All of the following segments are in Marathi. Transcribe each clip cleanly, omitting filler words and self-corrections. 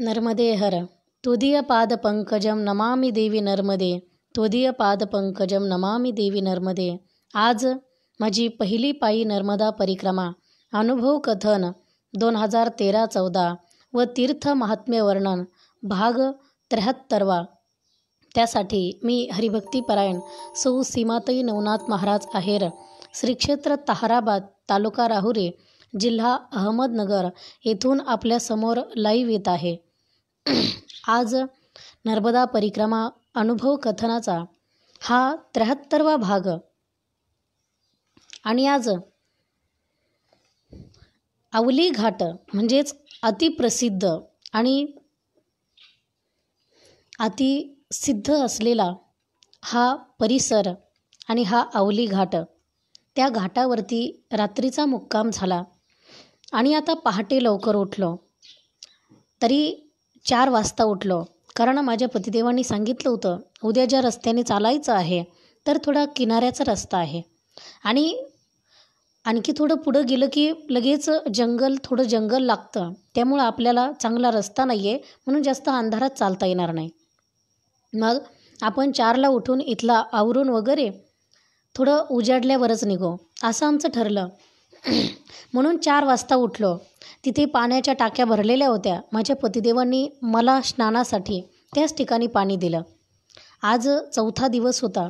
नर्मदे हर त्वदीयपादपङ्कजं नमामि देवी नर्मदे. त्वदीयपादपङ्कजं नमामि देवी नर्मदे. आज माझी पहिली पायी नर्मदा परिक्रमा अनुभव कथन 2013-14 व तीर्थ महात्म्य वर्णन भाग 73वा. त्यासाठी मी हरिभक्तीपरायण सौ सीमाताई नवनाथ महाराज आहेर, श्री क्षेत्र ताहराबाद, तालुका राहुरी, जिल्हा अहमदनगर येथून आपल्यासमोर लाईव्ह येत आहे. आज नर्मदा परिक्रमा अनुभव कथनाचा हा 73वा भाग. आणि आज अवली घाट म्हणजेच अतिप्रसिद्ध आणि अतिसिद्ध असलेला हा परिसर आणि हा अवली घाट, त्या घाटावरती रात्रीचा मुक्काम झाला. आणि आता पहाटे लवकर उठलो, तरी 4 वाजता उठलो, कारण माझ्या पतिदेवांनी सांगितलं होतं उद्या ज्या रस्त्याने चालायचं आहे तर थोडा किनाऱ्याचा रस्ता आहे आणि आणखी थोडं पुढं गेलं की लगेच थोडं जंगल लागतं, त्यामुळं आपल्याला चांगला रस्ता नाही आहे, म्हणून जास्त अंधारात चालता येणार नाही. मग आपण 4ला उठून इथला आवरून वगैरे थोडं उजाडल्यावरच निघू असं आमचं ठरलं. म्हणून 4 वाजता उठलो. तिथे पाण्याच्या टाक्या भरलेल्या होत्या. माझ्या पतिदेवांनी मला स्नानासाठी त्याच ठिकाणी पाणी दिलं. आज 4था दिवस होता,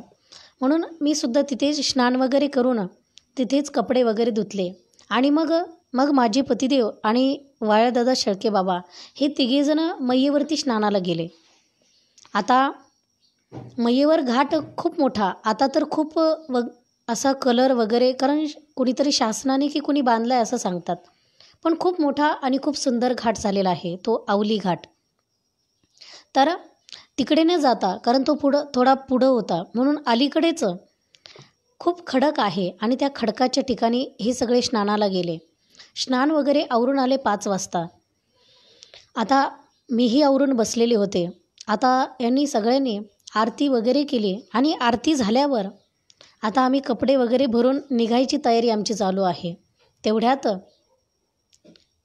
म्हणून मी सुद्धा तिथेच स्नान वगैरे करून तिथेच कपडे वगैरे धुतले. आणि मग माझे पतिदेव आणि वाळदादा शेळके बाबा हे तिघेजणं मैयेवरती स्नानाला गेले. आता मैयेवर घाट खूप मोठा, आता तर खूप असा कलर वगैरे, कारण कुणीतरी शासनाने की कुणी बांधला आहे असं सांगतात, पण खूप मोठा आणि खूप सुंदर घाट झालेला आहे तो अवली घाट. तर तिकडे न जाता, कारण तो थोडा पुढं होता, म्हणून अलीकडेच खूप खडक आहे आणि त्या खडकाच्या ठिकाणी हे सगळे स्नानाला गेले. स्नान वगैरे आवरून आले 5 वाजता. आता मीही आवरून बसलेले होते. आता यांनी सगळ्यांनी आरती वगैरे केली आणि आरती झाल्यावर आता आम्ही कपडे वगैरे भरून निघायची तयारी आमची चालू आहे. तेवढ्यात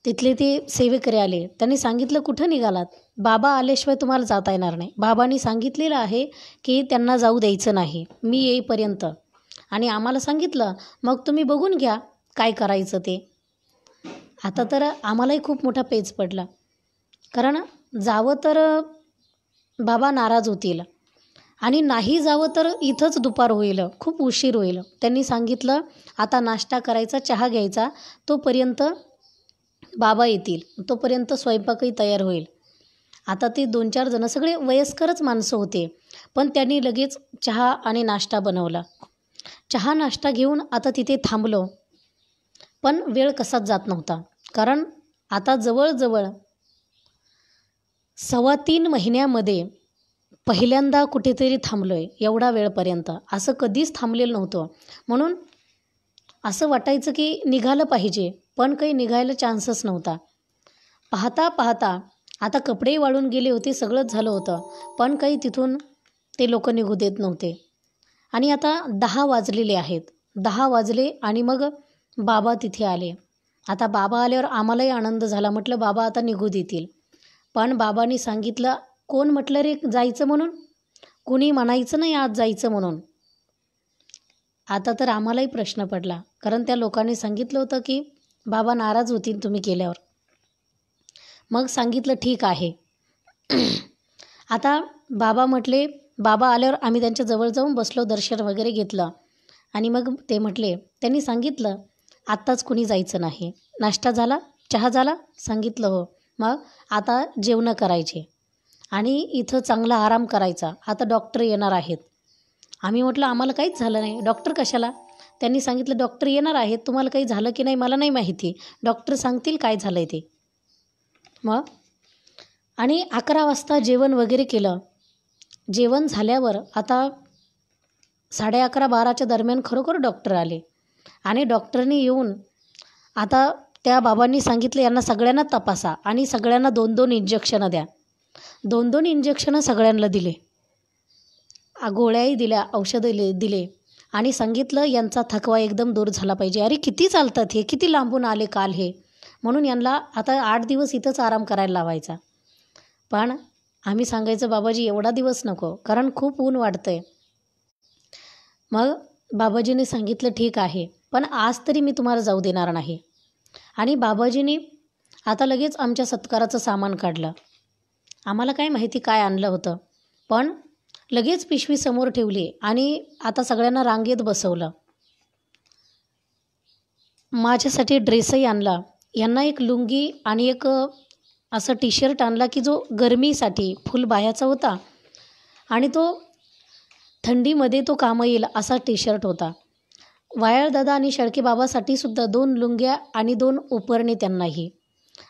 तिथले ते सेवेकरी आले. त्यांनी सांगितलं, कुठं निघालात? बाबा आल्याशिवाय तुम्हाला जाता येणार नाही. बाबांनी सांगितलेलं आहे की त्यांना जाऊ द्यायचं नाही मी येईपर्यंत, आणि आम्हाला सांगितलं मग तुम्ही बघून घ्या काय करायचं ते. आता तर आम्हालाही खूप मोठा पेच पडला, कारण जावं तर बाबा नाराज होतील आणि नाही जावं तर इथंच दुपार होईल, खूप उशीर होईल. त्यांनी सांगितलं आता नाश्ता करायचा, चहा घ्यायचा, तोपर्यंत बाबा येतील, तोपर्यंत स्वयंपाकही तयार होईल. आता ते 2-4 जण सगळे वयस्करच माणसं होते, पण त्यांनी लगेच चहा आणि नाश्ता बनवला. चहा नाश्ता घेऊन आता तिथे थांबलो, पण वेळ कसाच जात नव्हता, कारण आता जवळजवळ 3.25 महिन्यामध्ये पहिल्यांदा कुठेतरी थांबलो आहे. एवढा वेळपर्यंत असं कधीच थांबलेलं नव्हतं, म्हणून असं वाटायचं की निघालं पाहिजे, पण काही निघायला चान्सच नव्हता. पाहता आता कपडे वाळून गेले होते, सगळंच झालं होतं, पण काही तिथून ते लोक निघू देत नव्हते. आणि आता 10 वाजलेले आहेत. 10 वाजले आणि मग बाबा तिथे आले. आता बाबा आल्यावर आम्हालाही आनंद झाला. म्हटलं बाबा आता निघू देतील, पण बाबांनी सांगितलं, कोण म्हटलं रे जायचं म्हणून? कुणी म्हणायचं नाही आज जायचं म्हणून. आता तर आम्हालाही प्रश्न पडला, कारण त्या लोकांनी सांगितलं होतं की बाबा नाराज होतील तुम्ही केल्यावर. मग सांगितलं ठीक आहे. आता बाबा म्हटले, बाबा आल्यावर आम्ही त्यांच्या जवळ जाऊन बसलो, दर्शन वगैरे घेतलं. आणि मग ते म्हटले, त्यांनी सांगितलं आत्ताच कुणी जायचं नाही. नाश्ता झाला, चहा झाला? सांगितलं हो. मग आता जेवणं करायचे आणि इथं चांगला आराम करायचा. आता डॉक्टर येणार आहेत. आम्ही म्हटलं आम्हाला काहीच झालं नाही, डॉक्टर कशाला? त्यांनी सांगितलं डॉक्टर येणार आहेत, तुम्हाला काही झालं की नाही मला नाही माहिती, डॉक्टर सांगतील काय झालं आहे ते. मग आणि 11 वाजता जेवण वगैरे केलं. जेवण झाल्यावर आता 11:30-12च्या दरम्यान खरोखर डॉक्टर आले. आणि डॉक्टरनी येऊन आता त्या बाबांनी सांगितलं यांना सगळ्यांना तपासा आणि सगळ्यांना 2-2 इंजेक्शनं द्या. 2-2 इंजेक्शनं सगळ्यांना दिले, गोळ्याही दिल्या, औषधं दिले आणि सांगितलं यांचा थकवा एकदम दूर झाला पाहिजे. अरे किती चालतात हे, किती लांबून आले काल हे, म्हणून यांना आता 8 दिवस इथंच आराम करायला लावायचा. पण आम्ही सांगायचं बाबाजी एवढा दिवस नको, कारण खूप ऊन वाढतंय. मग बाबाजीने सांगितलं ठीक आहे, पण आज तरी मी तुम्हाला जाऊ देणार नाही. आणि बाबाजींनी आता लगेच आमच्या सत्काराचं सामान काढलं. आम्हाला काय माहिती काय आणलं होतं, पण लगेच पिशवी समोर ठेवली आणि आता सगळ्यांना रांगेत बसवलं. माझ्यासाठी ड्रेसही आणला, यांना एक लुंगी आणि एक असं टी शर्ट आणला की जो गरमीसाठी फुलबाह्याचा होता आणि तो थंडीमध्ये तो कामं येईल असा टी शर्ट होता. वायाळदादा आणि शेळकेबाबासाठी सुद्धा 2 लुंग्या आणि 2 उपरणे त्यांनाही.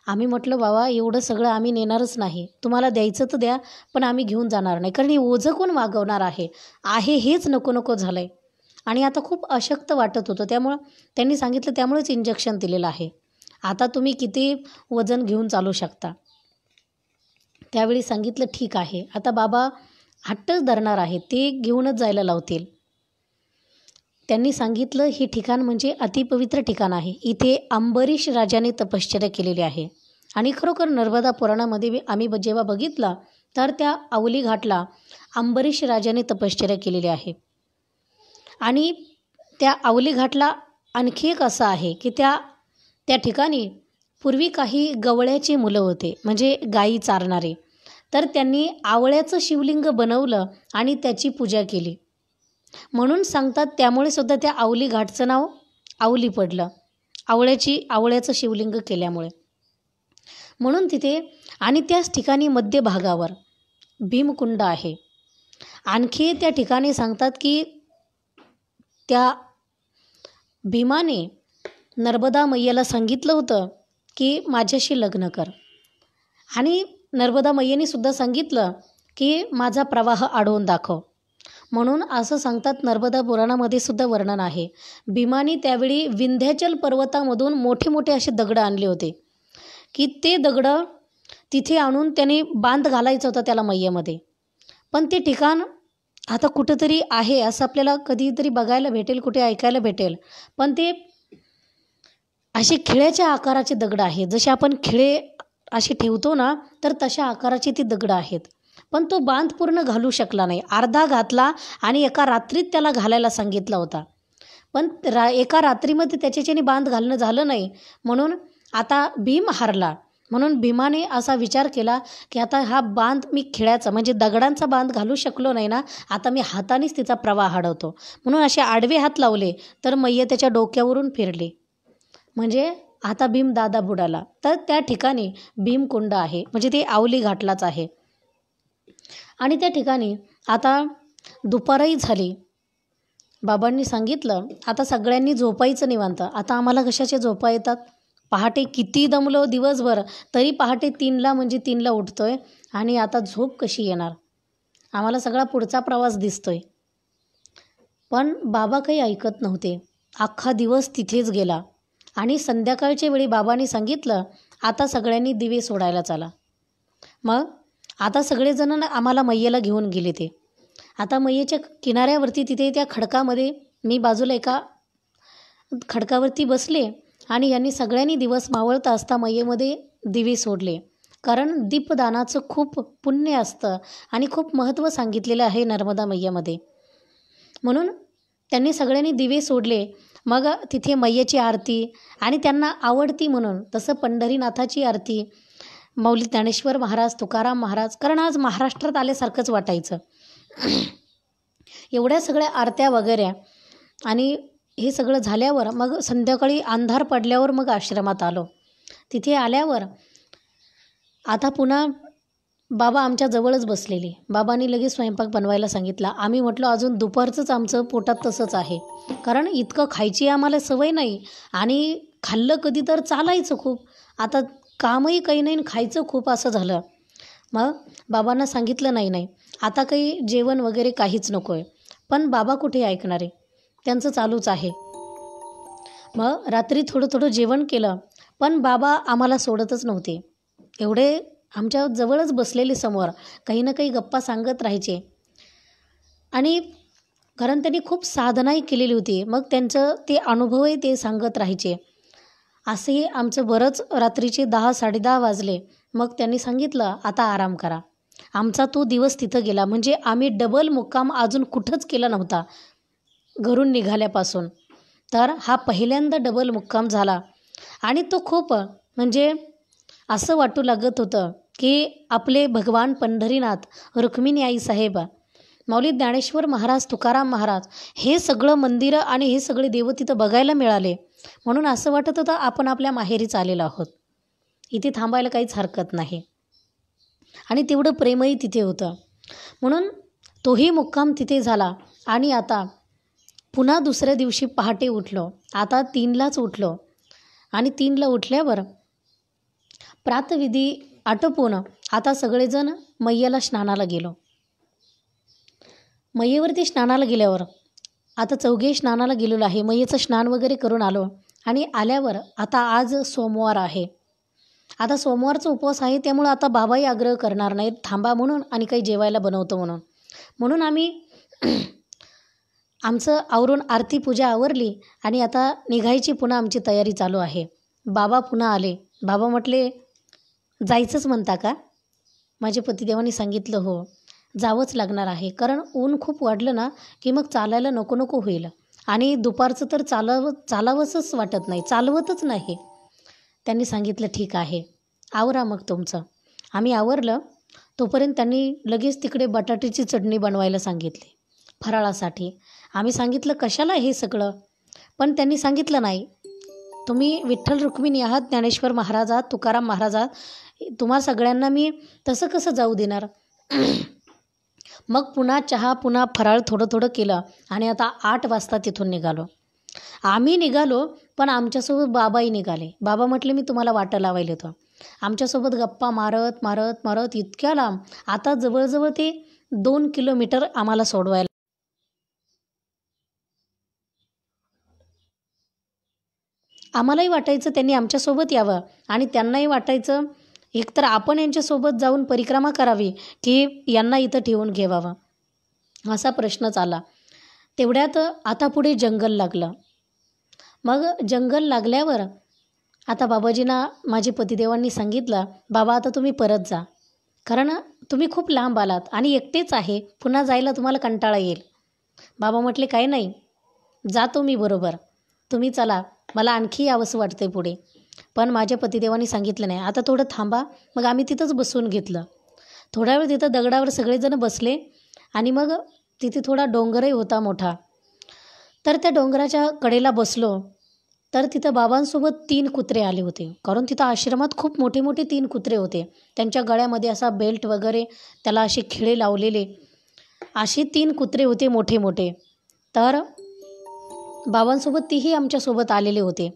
आम्ही म्हटलं बाबा एवढं सगळं आम्ही नेणारच नाही, तुम्हाला द्यायचं तर द्या, पण आम्ही घेऊन जाणार नाही, कारण हे ओझं कोण वागवणार आहे हेच नको नको झालं आहे. आणि आता खूप अशक्त वाटत होतं, त्यामुळं त्यांनी सांगितलं त्यामुळेच इंजेक्शन दिलेलं आहे, आता तुम्ही किती वजन घेऊन चालू शकता. त्यावेळी सांगितलं ठीक आहे. आता बाबा हट्टच धरणार आहे, ते घेऊनच जायला लावतील. त्यांनी सांगितलं हे ठिकाण म्हणजे अतिपवित्र ठिकाण आहे, इथे अंबरीश राजाने तपश्चर्या केलेली आहे. आणि खरोखर नर्मदा पुराणामध्ये आम्ही जेव्हा बघितलं तर त्या अवली घाटला अंबरीश राजाने तपश्चर्या केलेली आहे. आणि त्या अवली घाटला आणखी एक असं आहे की त्या ठिकाणी पूर्वी काही गवळ्याची मुलं होते, म्हणजे गायी चारणारे, तर त्यांनी आवळ्याचं शिवलिंग बनवलं आणि त्याची पूजा केली म्हणून सांगतात. त्यामुळे सुद्धा त्या अवली घाटचं नाव अवली पडलं, आवळ्याचं शिवलिंग केल्यामुळे. म्हणून तिथे आणि त्याच ठिकाणी मध्यभागावर भीमकुंड आहे. आणखी त्या ठिकाणी सांगतात की त्या भीमाने नर्मदा मैयाला सांगितलं होतं की माझ्याशी लग्न कर, आणि नर्मदा मैयाने सुद्धा सांगितलं की माझा प्रवाह अडवून दाखव. म्हणून असं सांगतात, नर्मदा पुराणामध्ये सुद्धा वर्णन आहे, भीमाने त्यावेळी विंध्याचल पर्वतामधून मोठे मोठे असे दगड आणले होते की ते दगडं तिथे आणून त्याने बांध घालायचा होता त्याला मैयामध्ये. पण ते ठिकाण आता कुठंतरी आहे असं आपल्याला कधीतरी बघायला भेटेल, कुठे ऐकायला भेटेल, पण ते असे खिळ्याच्या आकाराचे दगड आहेत. जसे आपण खिळे असे ठेवतो ना, तर तशा आकाराची ती दगडं आहेत. पण तो बांध पूर्ण घालू शकला नाही, अर्धा घातला आणि एका रात्रीत त्याला घालायला सांगितला होता, पण एका रात्रीमध्ये त्याच्याच्याने बांध घालणं झालं नाही. म्हणून आता भीम हारला. म्हणून भीमाने असा विचार केला की आता हा बांध मी खिळ्याचा म्हणजे दगडांचा बांध घालू शकलो नाही ना, आता मी हातानेच तिचा प्रवाह अडवतो. म्हणून असे आडवे हात लावले तर मैया त्याच्या डोक्यावरून फिरली, म्हणजे आता भीम दादा बुडाला. तर त्या ठिकाणी भीमकुंड आहे, म्हणजे ते अवली घाटलाच आहे. आणि त्या ठिकाणी आता दुपारही झाली. बाबांनी सांगितलं आता सगळ्यांनी झोपायचं निवांत. आता आम्हाला कशाचे झोपा येतात, पहाटे किती दमलो दिवसभर, तरी पहाटे 3ला म्हणजे 3ला उठतोय आणि आता झोप कशी येणार, आम्हाला सगळा पुढचा प्रवास दिसतोय. पण बाबा काही ऐकत नव्हते. अख्खा दिवस तिथेच गेला आणि संध्याकाळच्या वेळी बाबांनी सांगितलं आता सगळ्यांनी दिवे सोडायला चला. मग आता सगळेजण आम्हाला मैयेला घेऊन गेले. ते आता मैयेच्या किनाऱ्यावरती तिथे त्या खडकामध्ये मी बाजूला एका खडकावरती बसले आणि यांनी सगळ्यांनी दिवस मावळता असता मैयेमध्ये दिवे सोडले, कारण दीपदानाचं खूप पुण्य असतं आणि खूप महत्त्व सांगितलेलं आहे नर्मदा मैयामध्ये. म्हणून त्यांनी सगळ्यांनी दिवे सोडले. मग तिथे मैयेची आरती आणि त्यांना आवडती म्हणून तसं पंढरीनाथाची आरती, मौली ज्ञानेश्वर महाराज, तुकाराम महाराज, कारण आज महाराष्ट्रात आल्यासारखंच वाटायचं. एवढ्या सगळ्या आरत्या वगैरे आणि हे सगळं झाल्यावर मग संध्याकाळी अंधार पडल्यावर मग आश्रमात आलो. तिथे आल्यावर आता पुन्हा बाबा आमच्या जवळच बसलेले. बाबांनी लगेच स्वयंपाक बनवायला सांगितला. आम्ही म्हटलं अजून दुपारचंच आमचं पोटात तसंच आहे, कारण इतकं खायची आम्हाला सवय नाही आणि खाल्लं कधी तर चालायचं खूप, आता कामही काही नाही खायचं खूप असं झालं. मग बाबांना सांगितलं नाही आता काही जेवण वगैरे काहीच नको आहे, पण बाबा कुठे ऐकणार आहे, त्यांचं चालूच आहे. मग रात्री थोडं जेवण केलं, पण बाबा आम्हाला सोडतच नव्हते. एवढे आमच्या जवळच बसलेले समोर काही ना काही गप्पा सांगत राहायचे. आणि कारण त्यांनी खूप साधनाही केलेली होती, मग त्यांचं ते अनुभवही ते सांगत राहायचे. असेही आमचं बरंच रात्रीचे 10-10:30 वाजले. मग त्यांनी सांगितलं, आता आराम करा. आमचा तो दिवस तिथं गेला. म्हणजे आम्ही डबल मुक्काम अजून कुठंच केला नव्हता घरून निघाल्यापासून. तर हा पहिल्यांदा डबल मुक्काम झाला आणि तो खूप म्हणजे असं वाटू लागत होतं की आपले भगवान पंढरीनाथ, रुक्मिणी आई साहेब, माऊली ज्ञानेश्वर महाराज, तुकाराम महाराज हे सगळं मंदिरं आणि हे सगळे देव तिथं बघायला मिळाले. म्हणून असं वाटत होतं आपण आपल्या माहेरीच आलेलो आहोत. इथे थांबायला काहीच हरकत नाही आणि तेवढं प्रेमही तिथे होतं. म्हणून तोही मुक्काम तिथे झाला आणि आता पुन्हा दुसऱ्या दिवशी पहाटे उठलो. आता 3लाच उठलो आणि 3ला उठल्यावर प्रातःविधी आटोपून आता सगळेजण मैयाला स्नानाला गेलो. मैयेवरती स्नानाला गेल्यावर आता चौघे स्नानाला गेलेलो आहे. मैयेचं स्नान वगैरे करून आलो आणि आल्यावर आता आज सोमवार आहे. आता सोमवारचा उपवास आहे, त्यामुळं आता बाबाही आग्रह करणार नाहीत थांबा म्हणून आणि काही जेवायला बनवतो म्हणून. म्हणून आम्ही आमचं आवरून आरती पूजा आवरली आणि आता निघायची पुन्हा आमची तयारी चालू आहे. बाबा पुन्हा आले. बाबा म्हटले, जायचंच म्हणता का? माझ्या पतिदेवांनी सांगितलं, हो जावंच लागणार आहे. कारण ऊन खूप वाढलं ना की मग चालायला नको नको होईल आणि दुपारचं तर चालावंसंच वाटत नाही, चालवतच नाही. त्यांनी सांगितलं, ठीक आहे आवरा मग तुमचं. आम्ही आवरलं. तोपर्यंत त्यांनी लगेच तिकडे बटाट्याची चटणी बनवायला सांगितली फराळासाठी. आम्ही सांगितलं कशाला हे सगळं, पण त्यांनी सांगितलं नाही, तुम्ही विठ्ठल रुक्मिणी आहात, ज्ञानेश्वर महाराज आहात, तुकाराम महाराज आहात, तुम्हा सगळ्यांना मी तसं कसं जाऊ देणार. मग पुन्हा चहा, पुन्हा फराळ थोडं थोडं केलं आणि आता 8 वाजता तिथून निघालो. आम्ही निघालो पण आमच्यासोबत बाबाही निघाले. बाबा म्हटले, मी तुम्हाला वाटं लावायला येतो. आमच्यासोबत गप्पा मारत मारत मारत इतक्या लांब, आता जवळजवळ ते 2 किलोमीटर आम्हाला सोडवायला. आम्हालाही वाटायचं त्यांनी आमच्यासोबत यावं आणि त्यांनाही वाटायचं एकतर आपण यांच्यासोबत जाऊन परिक्रमा करावी की यांना इथं ठेवून घेवावं, असा प्रश्नच आला. तेवढ्यात आता पुढे जंगल लागलं. मग जंगल लागल्यावर आता बाबाजींना माझे पतिदेवांनी सांगितलं, बाबा आता तुम्ही परत जा, कारण तुम्ही खूप लांब आलात आणि एकटेच आहे, पुन्हा जायला तुम्हाला कंटाळा येईल. बाबा म्हटले, काही नाही, जातो मी बरोबर, तुम्ही चला, मला आणखी यावंसं वाटतंय पुढे. पण माझ्या पतिदेवांनी सांगितलं नाही, आता थोडं थांबा. मग आम्ही तिथंच बसून घेतलं. थोडा वेळ तिथं दगडावर सगळेजण बसले आणि मग तिथे थोडा डोंगरही होता मोठा. तर त्या डोंगराच्या कडेला बसलो. तर तिथं बाबांसोबत 3 कुत्रे आले होते. कारण तिथं आश्रमात खूप मोठे मोठे 3 कुत्रे होते. त्यांच्या गळ्यामध्ये असा बेल्ट वगैरे, त्याला असे खिळे लावलेले, असे 3 कुत्रे होते मोठे मोठे. तर बाबांसोबत तीही आमच्यासोबत आलेले होते.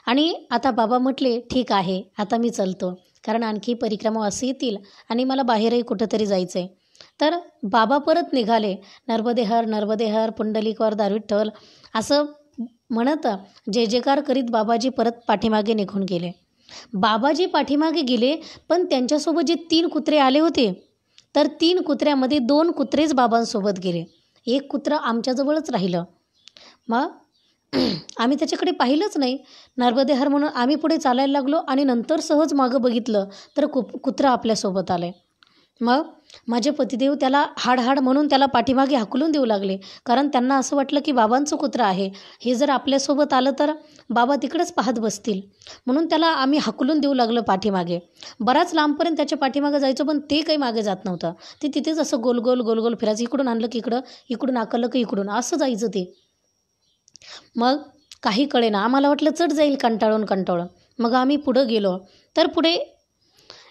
आणि आता बाबा म्हटले, ठीक आहे आता मी चलतो, कारण आणखी परिक्रमा असे येतील आणि मला बाहेरही कुठंतरी जायचं आहे. तर बाबा परत निघाले. नर्मदे हर, नर्मदे हर, पुंडलिकवर दार असं म्हणत जय जयकार करीत बाबाजी परत पाठीमागे निघून गेले. बाबाजी पाठीमागे गेले, पण त्यांच्यासोबत जे 3 कुत्रे आले होते, तर 3 कुत्र्यामध्ये 2 कुत्रेच बाबांसोबत गेले. 1 कुत्रं आमच्याजवळच राहिलं. मग आम्ही त्याच्याकडे पाहिलंच नाही. नर्मदे हर म्हणून आम्ही पुढे चालायला लागलो आणि नंतर सहज मागं बघितलं तर कुत्रं आपल्यासोबत आलं. मग माझे पतिदेव त्याला हाड म्हणून त्याला पाठीमागे हाकलून देऊ लागले, कारण त्यांना असं वाटलं की बाबांचं कुत्रं आहे, हे जर आपल्यासोबत आलं तर बाबा तिकडेच पाहत बसतील. म्हणून त्याला आम्ही हाकलून देऊ लागलो पाठीमागे. बराच लांबपर्यंत त्याच्या पाठीमागे जायचं, पण ते काही मागे जात नव्हतं. ते तिथेच असं गोल गोल फिरायचं, इकडून आणलं की इकडं, इकडून आकललं की इकडून, असं जायचं ते. मग काही कळेना, आम्हाला वाटलं चढ जाईल कंटाळून. मग आम्ही पुढं गेलो. तर पुढे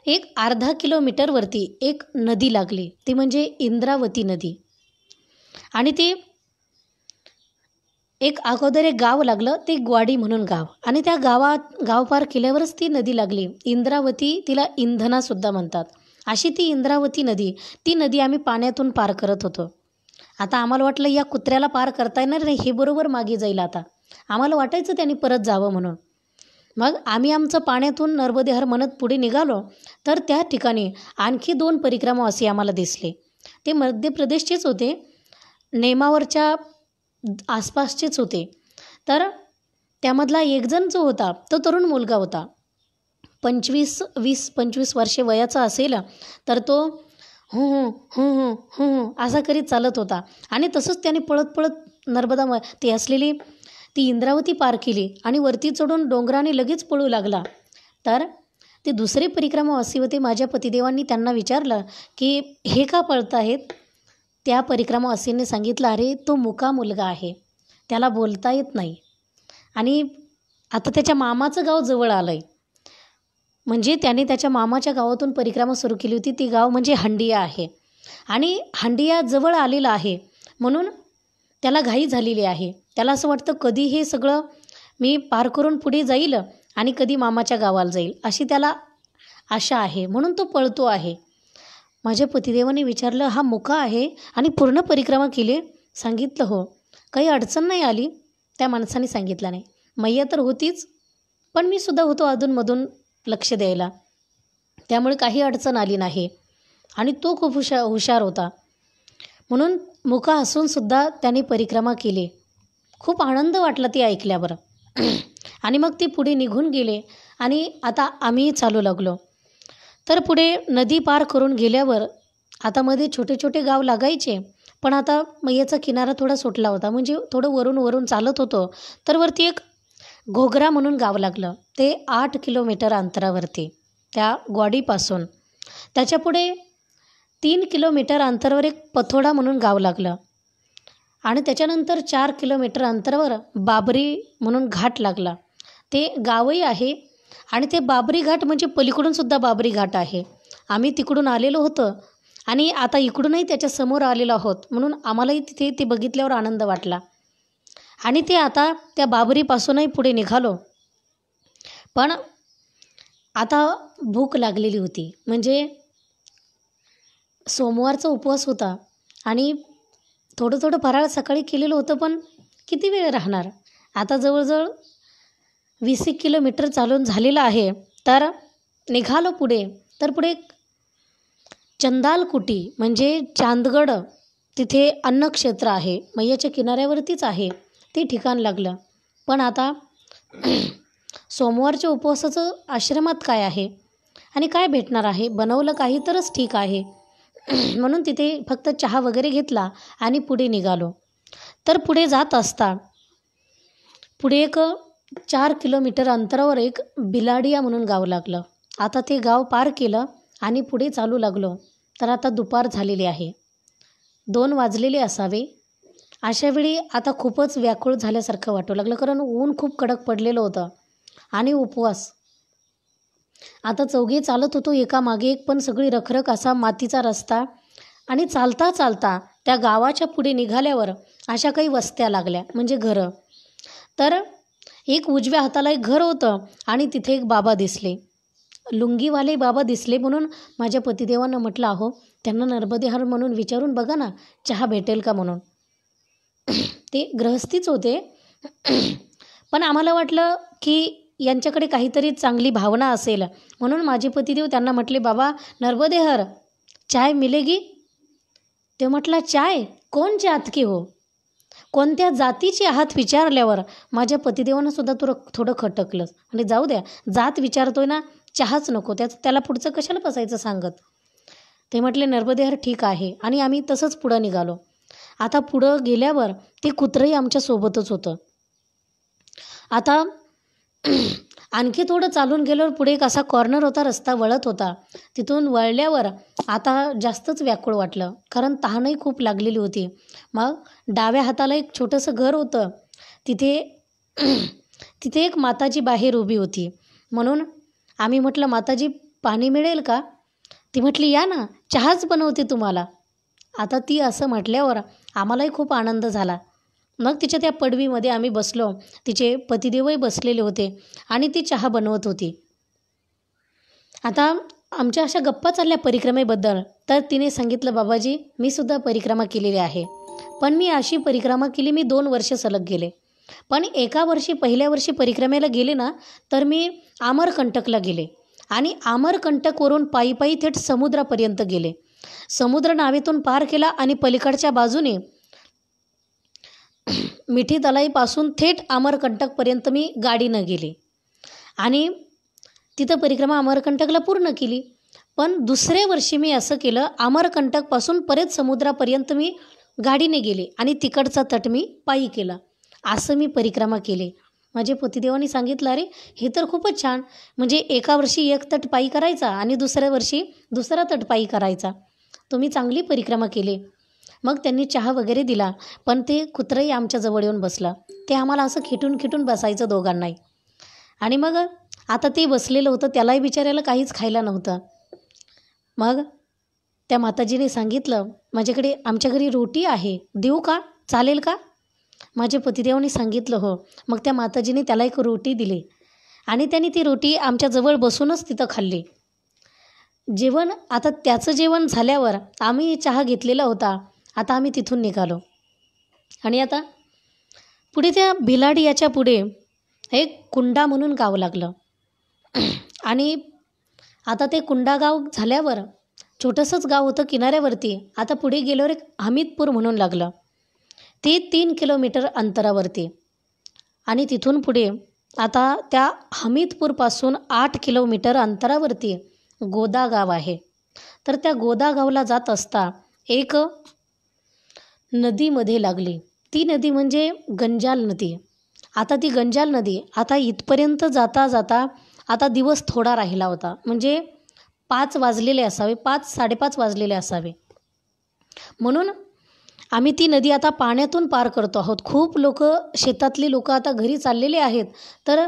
एक अर्धा किलोमीटरवरती एक नदी लागली, ती म्हणजे इंद्रावती नदी. आणि ती एक अगोदर एक गाव लागलं, ते ग्वाडी म्हणून गाव, आणि त्या गाव पार केल्यावरच ती नदी लागली इंद्रावती. तिला इंधनासुद्धा म्हणतात. अशी ती इंद्रावती नदी, ती नदी आम्ही पाण्यातून पार करत होतो. आता आम्हाला वाटलं या कुत्र्याला पार करता येणार नाही, हे बरोबर मागे जाईल. आता आम्हाला वाटायचं त्यांनी परत जावं म्हणून. मग आम्ही आमचं पाण्यातून नर्मदे हर म्हणत पुढे निघालो. तर त्या ठिकाणी आणखी 2 परिक्रमा असे आम्हाला दिसले. ते मध्य प्रदेशचेच होते, नेमावरच्या आसपासचेच होते. तर त्यामधला एक जण जो होता तो तरुण मुलगा होता. 25 वर्षे वयाचा असेल, तर तो हूं हूं हूं हूं हूं हूं असा करीत चालत होता. आणि तसंच त्याने पळत पळत ती असलेली ती इंद्रावती पार केली आणि वरती चढून डोंगराने लगेच पळू लागला. तर ते दुसरे परिक्रमावासी होते. माझ्या पतिदेवांनी त्यांना विचारलं की हे का पळत आहेत? त्या परिक्रमावासींनी सांगितलं, अरे तो मुका मुलगा आहे, त्याला बोलता येत नाही आणि आता त्याच्या मामाचं गाव जवळ आलं आहे. म्हणजे त्याने त्याच्या मामाच्या गावातून परिक्रमा सुरू केली होती. ती गाव म्हणजे हंडिया आहे आणि हंडिया जवळ आलेला आहे, म्हणून त्याला घाई झालेली आहे. त्याला असं वाटतं कधी हे सगळं मी पार करून पुढे जाईल आणि कधी मामाच्या गावाला जाईल, अशी त्याला आशा आहे, म्हणून तो पळतो आहे. माझ्या पतिदेवाने विचारलं, हा मुका आहे आणि पूर्ण परिक्रमा केली? सांगितलं, हो. काही अडचण नाही आली? त्या माणसाने सांगितलं, नाही. मैया तर होतीच, पण मी सुद्धा होतो अधूनमधून लक्ष द्यायला, त्यामुळे काही अडचण आली नाही. आणि तो खूप हुशार होता, म्हणून मुका हसूनसुद्धा त्याने परिक्रमा केली. खूप आनंद वाटला ती ऐकल्यावर. आणि मग ते पुढे निघून गेले आणि आता आम्ही चालू लागलो. तर पुढे नदी पार करून गेल्यावर आता मध्ये छोटे छोटे गाव लागायचे, पण आता मैयाचा किनारा थोडा सुटला होता, म्हणजे थोडं वरून वरून चालत होतो. तर वरती एक घोगरा म्हणून गाव लागलं. ते 8 किलोमीटर अंतरावरती त्या ग्वाडीपासून. त्याच्यापुढे 3 किलोमीटर अंतरावर एक पथोडा म्हणून गाव लागलं आणि त्याच्यानंतर 4 किलोमीटर अंतरावर बाबरी म्हणून घाट लागला. ते गावही आहे आणि ते बाबरी घाट म्हणजे पलीकडूनसुद्धा बाबरी घाट आहे. आम्ही तिकडून आलेलो होतो आणि आता इकडूनही त्याच्या समोर आलेलो आहोत, म्हणून आम्हालाही तिथे ते बघितल्यावर आनंद वाटला. आणि ते आता त्या बाबरीपासूनही पुढे निघालो. पण आता भूक लागलेली होती, म्हणजे सोमवारचा उपवास होता आणि थोडं थोडं फराळ सकाळी केलेलं होतं, पण किती वेळ राहणार? आता जवळजवळ 20 किलोमीटर चालून झालेलं आहे. तर निघालो पुढे. तर पुढे चंदालकुटी म्हणजे चांदगड, तिथे अन्नक्षेत्र आहे, मैयाच्या किनाऱ्यावरतीच आहे, ते ठिकाण लागलं. पण आता सोमवारच्या उपवासाचं आश्रमात काय आहे आणि काय भेटणार आहे? बनवलं काही तरच ठीक आहे. म्हणून तिथे फक्त चहा वगैरे घेतला आणि पुढे निघालो. तर पुढे जात असता पुढे एक 4 किलोमीटर अंतरावर एक बिलाडिया म्हणून गाव लागलं. आता ते गाव पार केलं आणि पुढे चालू लागलो. तर आता दुपार झालेली आहे, 2 वाजलेले असावे. अशावेळी आता खूपच व्याकुळ झाल्यासारखं वाटू लागलं, कारण ऊन खूप कडक पडलेलं होतं आणि उपवास. आता चौघे चालत होतो एकामागे एक, पण सगळी रखरख असा मातीचा रस्ता. आणि चालता चालता त्या गावाच्या पुढे निघाल्यावर अशा काही वस्त्या लागल्या, म्हणजे घरं. तर एक उजव्या हाताला एक घर होतं आणि तिथे एक बाबा दिसले, लुंगीवाले बाबा दिसले. म्हणून माझ्या पतिदेवांना म्हटलं, अहो त्यांना नर्मदेहर म्हणून विचारून बघा ना, चहा भेटेल का म्हणून. ते गृहस्थीच होते, पण आम्हाला वाटलं की यांच्याकडे काहीतरी चांगली भावना असेल, म्हणून माझे पतिदेव त्यांना म्हटले, बाबा नर्मदेहर चाय मिलेगी? ते म्हटला, चाय? कोण जात की हो? कोणत्या जातीचे आहात विचारल्यावर माझ्या पतिदेवांना सुद्धा थोडं खटकलं. आणि जाऊ द्या, जात विचारतोय ना, चहाच नको, त्याला पुढचं कशाला बसायचं सांगत. ते म्हटले, नर्मदेहर ठीक आहे. आणि आम्ही तसंच पुढं निघालो. आता पुढं गेल्यावर ते कुत्रंही आमच्यासोबतच होतं. आता आणखी थोडं चालून गेल्यावर पुढे एक असा कॉर्नर होता, रस्ता वळत होता. तिथून वळल्यावर आता जास्तच व्याकुळ वाटलं, कारण तहानही खूप लागलेली होती. मग डाव्या हाताला एक छोटंसं घर होतं, तिथे एक माताजी बाहेर उभी होती. म्हणून आम्ही म्हटलं, माताजी पाणी मिळेल का? ती म्हटली, या ना, चहाच बनवते तुम्हाला. आता ती असं म्हटल्यावर आम्हालाही खूप आनंद झाला. मग तिच्या त्या पडवीमध्ये आम्ही बसलो. तिचे पतिदेवही बसलेले होते आणि ती चहा बनवत होती. आता आमच्या अशा गप्पा चालल्या परिक्रमेबद्दल. तर तिने सांगितलं, बाबाजी मी सुद्धा परिक्रमा केलेली आहे, पण मी अशी परिक्रमा केली, मी 2 वर्ष सलग गेले. पण एका वर्षी, पहिल्या वर्षी परिक्रमेला गेले ना, तर मी आमरकंटकला गेले आणि आमरकंटकवरून पायी पायी थेट समुद्रापर्यंत गेले. समुद्र नावेतून पार केला आणि पलीकडच्या बाजूने मिठी तलाईपासून थेट अमरकंटकपर्यंत मी गाडीनं गेले आणि तिथं परिक्रमा अमरकंटकला पूर्ण केली. पण दुसऱ्या वर्षी मी असं केलं, अमरकंटकपासून परत समुद्रापर्यंत मी गाडीने गेले आणि तिकडचा तट मी पायी केला. असं मी परिक्रमा केली. माझे पतिदेवांनी सांगितलं, अरे हे तर खूपच छान, म्हणजे एका वर्षी एक तट पायी करायचा आणि दुसऱ्या वर्षी दुसरा तट पायी करायचा. तुम्ही चांगली परिक्रमा केली. मग त्यांनी चहा वगैरे दिला. पण ते कुत्रंही आमच्या जवळ येऊन बसलं. ते आम्हाला असं खिटून खिटून बसायचं दोघांनाही. आणि मग आता ते बसलेलं होतं, त्यालाही बिचारायला काहीच खायला नव्हतं. मग त्या माताजीने सांगितलं, माझ्याकडे आमच्या घरी रोटी आहे, देऊ का, चालेल का? माझ्या पतिदेवांनी सांगितलं हो. मग त्या माताजीने त्याला एक रोटी दिली आणि त्यांनी ती रोटी आमच्याजवळ बसूनच तिथं खाल्ली. जेवण, आता त्याचं जेवण झाल्यावर आम्ही चहा घेतलेला होता. आता आम्ही तिथून निघालो आणि आता पुढे त्या भिलाडियाच्या पुढे एक कुंडा म्हणून गाव लागलं. आणि आता ते कुंडा गाव झाल्यावर छोटंसंच गाव होतं किनाऱ्यावरती. आता पुढे गेल्यावर एक हमीदपूर म्हणून लागलं. ते 3 किलोमीटर अंतरावरती. आणि तिथून पुढे आता त्या हमीदपूरपासून 8 किलोमीटर अंतरावरती गोदा गाव आहे. तर त्या गोदा गावला जात असता एक नदीमध्ये लागली. ती नदी म्हणजे गंजाल नदी. आता ती गंजाल नदी आता इथपर्यंत जाता जाता आता दिवस थोडा राहिला होता, म्हणजे 5 वाजलेले असावे, 5-5:30 वाजलेले असावे. म्हणून आम्ही ती नदी आता पाण्यातून पार करतो आहोत. खूप शेतातली लोक आता घरी चाललेले आहेत, तर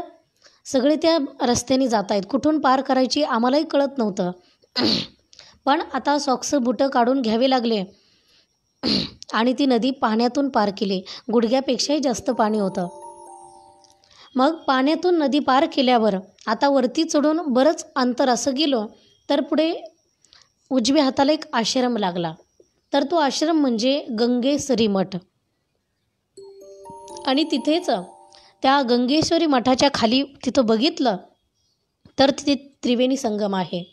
सगळे त्या रस्त्याने जात आहेत. कुठून पार करायची आम्हालाही कळत नव्हतं. पण आता सॉक्स बुटं काढून घ्यावे लागले आणि ती नदी पाण्यातून पार केली. गुडघ्यापेक्षाही जास्त पाणी होतं. मग पाण्यातून नदी पार केल्यावर आता वरती चढून बरंच अंतर असं गेलो तर पुढे उजव्या हाताला एक आश्रम लागला. तर तो आश्रम म्हणजे गंगेश्वरी मठ. आणि तिथेच त्या गंगेश्वरी मठाच्या खाली तिथं बघितलं तर तिथे त्रिवेणी संगम आहे.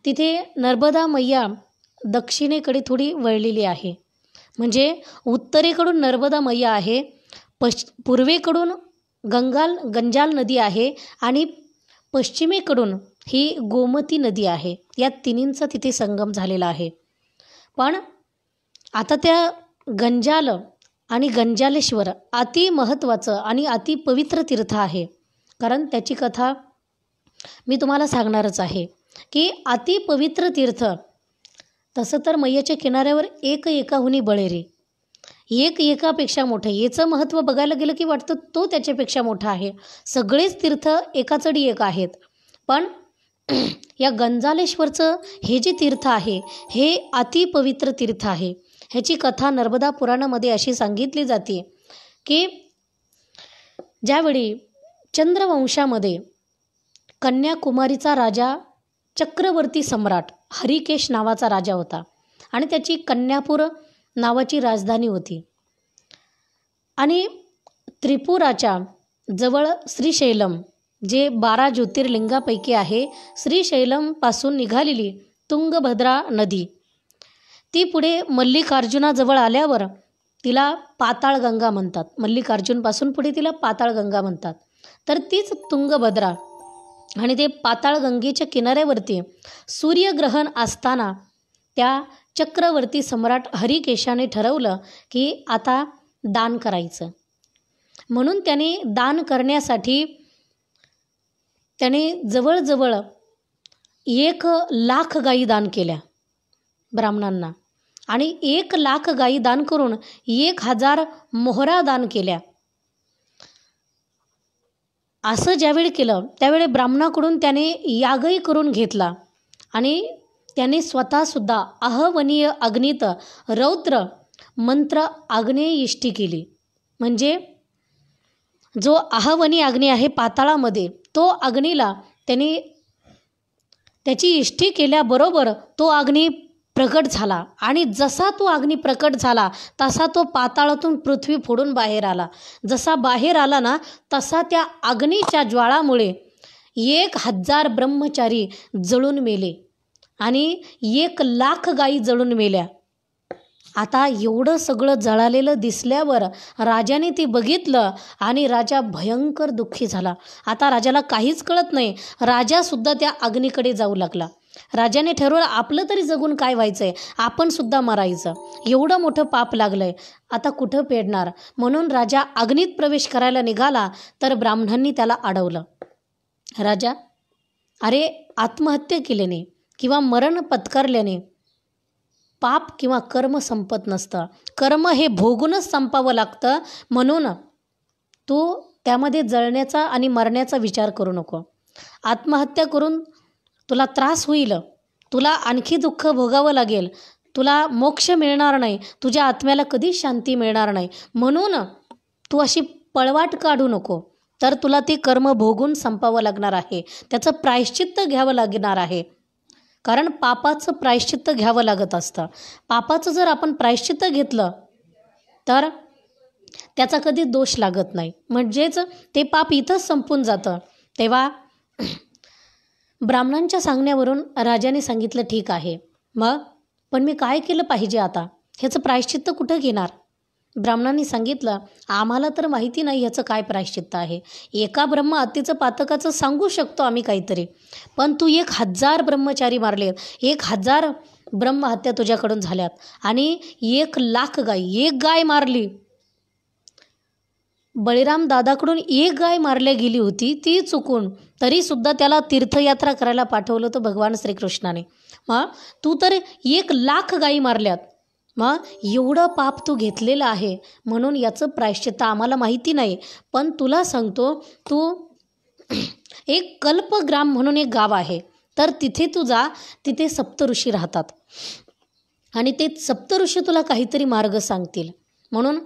तिथे नर्मदा मैया दक्षिणेकडे थोडी वळलेली आहे. म्हणजे उत्तरेकडून नर्मदा मैया आहे, पूर्वेकडून गंजाल नदी आहे आणि पश्चिमेकडून ही गोमती नदी आहे. या तिन्हींचा तिथे संगम झालेला आहे. पण आता त्या गंजाल आणि गंजालेश्वर अति महत्त्वाचं आणि अति पवित्र तीर्थ आहे. कारण त्याची कथा मी तुम्हाला सांगणारच आहे की अति पवित्र तीर्थ. तसं तर मैयाच्या किनाऱ्यावर एक एकाहुनी बळेरी, एक एकापेक्षा मोठं. याचं महत्त्व बघायला गेलं की वाटतं तो त्याच्यापेक्षा मोठा आहे. सगळेच तीर्थ एकाचडी एक आहेत. पण या गंजालेश्वरचं हे जे तीर्थ आहे हे अति पवित्र तीर्थ आहे. ह्याची कथा नर्मदा पुराणामध्ये अशी सांगितली जाते की ज्यावेळी चंद्रवंशामध्ये कन्याकुमारीचा राजा चक्रवर्ती सम्राट हरिकेश नावाचा राजा होता आणि त्याची कन्यापूर नावाची राजधानी होती. आणि त्रिपुराच्या जवळ श्रीशैलम, जे 12 ज्योतिर्लिंगापैकी आहे, श्रीशैलमपासून निघालेली तुंगभद्रा नदी, ती पुढे मल्लिकार्जुनाजवळ आल्यावर तिला पाताळगंगा म्हणतात. मल्लिकार्जुनपासून पुढे तिला पाताळगंगा म्हणतात. तर तीच तुंगभद्रा. आणि ते पाताळगंगेच्या किनाऱ्यावरती सूर्यग्रहण असताना त्या चक्रवर्ती सम्राट हरिकेशाने ठरवलं की आता दान करायचं. म्हणून त्याने दान करण्यासाठी त्याने जवळजवळ 1,00,000 गायी दान केल्या ब्राह्मणांना आणि 1,00,000 गायी दान करून 1,000 मोहरा दान केल्या. असं ज्यावेळी केलं त्यावेळी ब्राह्मणाकडून त्याने यागही करून घेतला आणि त्याने स्वतःसुद्धा आहवनीय अग्नीत रौद्र मंत्र आग्नेयिष्टी केली. म्हणजे जो आहवनी अग्नी आहे पाताळामध्ये, तो अग्नीला त्याने त्याची इष्टी केल्याबरोबर तो अग्नी प्रकट झाला. आणि जसा तो अग्नी प्रकट झाला तसा तो पाताळातून पृथ्वी फोडून बाहेर आला. जसा बाहेर आला ना तसा त्या अग्नीच्या ज्वाळामुळे 1,000 ब्रह्मचारी जळून मेले आणि 1,00,000 गायी जळून मेल्या. आता एवढं सगळं जळालेलं दिसल्यावर राजाने ते बघितलं आणि राजा भयंकर दुःखी झाला. आता राजाला काहीच कळत नाही. राजासुद्धा त्या अग्नीकडे जाऊ लागला. राजाने ठरवलं आपलं तरी जगून काय व्हायचं आहे, आपण सुद्धा मरायचं. एवढं मोठं पाप लागलं आहे, आता कुठं पेडणार. म्हणून राजा अग्नीत प्रवेश करायला निघाला तर ब्राह्मणांनी त्याला अडवलं. राजा, अरे आत्महत्या केल्याने किंवा मरण पत्करल्याने पाप किंवा कर्म संपत नसतं. कर्म हे भोगूनच संपावं लागतं. म्हणून तू त्यामध्ये जळण्याचा आणि मरण्याचा विचार करू नको. आत्महत्या करून तुला त्रास होईल, तुला आणखी दुःख भोगावं लागेल, तुला मोक्ष मिळणार नाही, तुझ्या आत्म्याला कधीच शांती मिळणार नाही. म्हणून तू अशी पळवाट काढू नको. तर तुला ते कर्म भोगून संपावं लागणार आहे, त्याचं प्रायश्चित्त घ्यावं लागणार आहे. कारण पापाचं प्रायश्चित्त घ्यावं लागत असतं. पापाचं जर आपण प्रायश्चित्त घेतलं तर त्याचा कधी दोष लागत नाही, म्हणजेच ते पाप इथंच संपून जातं. तेव्हा ब्राह्मणांच्या सांगण्यावरून राजाने सांगितलं ठीक आहे, मग पण मी काय केलं पाहिजे आता, ह्याचं प्रायश्चित्त कुठं घेणार. ब्राह्मणांनी सांगितलं आम्हाला तर माहिती नाही ह्याचं काय प्रायश्चित्त आहे. एका ब्रह्म हत्येचं पातकाचं सांगू शकतो आम्ही काहीतरी, पण तू 1000 ब्रह्मचारी मारलेत, 1000 ब्रह्महत्या तुझ्याकडून झाल्यात आणि 1,00,000 गायी, एक गाय मारली. बळीराम दादाकडून एक गाय मारल्या गेली होती, ती चुकून, तरीसुद्धा त्याला तीर्थयात्रा करायला पाठवलं होतं भगवान श्रीकृष्णाने. मग तू तर 1,00,000 गायी मारल्यात, मग एवढं पाप तू घेतलेलं आहे. म्हणून याचं प्रायश्चित्त आम्हाला माहिती नाही, पण तुला सांगतो, तू एक कल्पग्राम म्हणून एक गाव आहे, तर तिथे तू जा. तिथे सप्तऋषी राहतात आणि ते सप्तऋषी तुला काहीतरी मार्ग सांगतील. म्हणून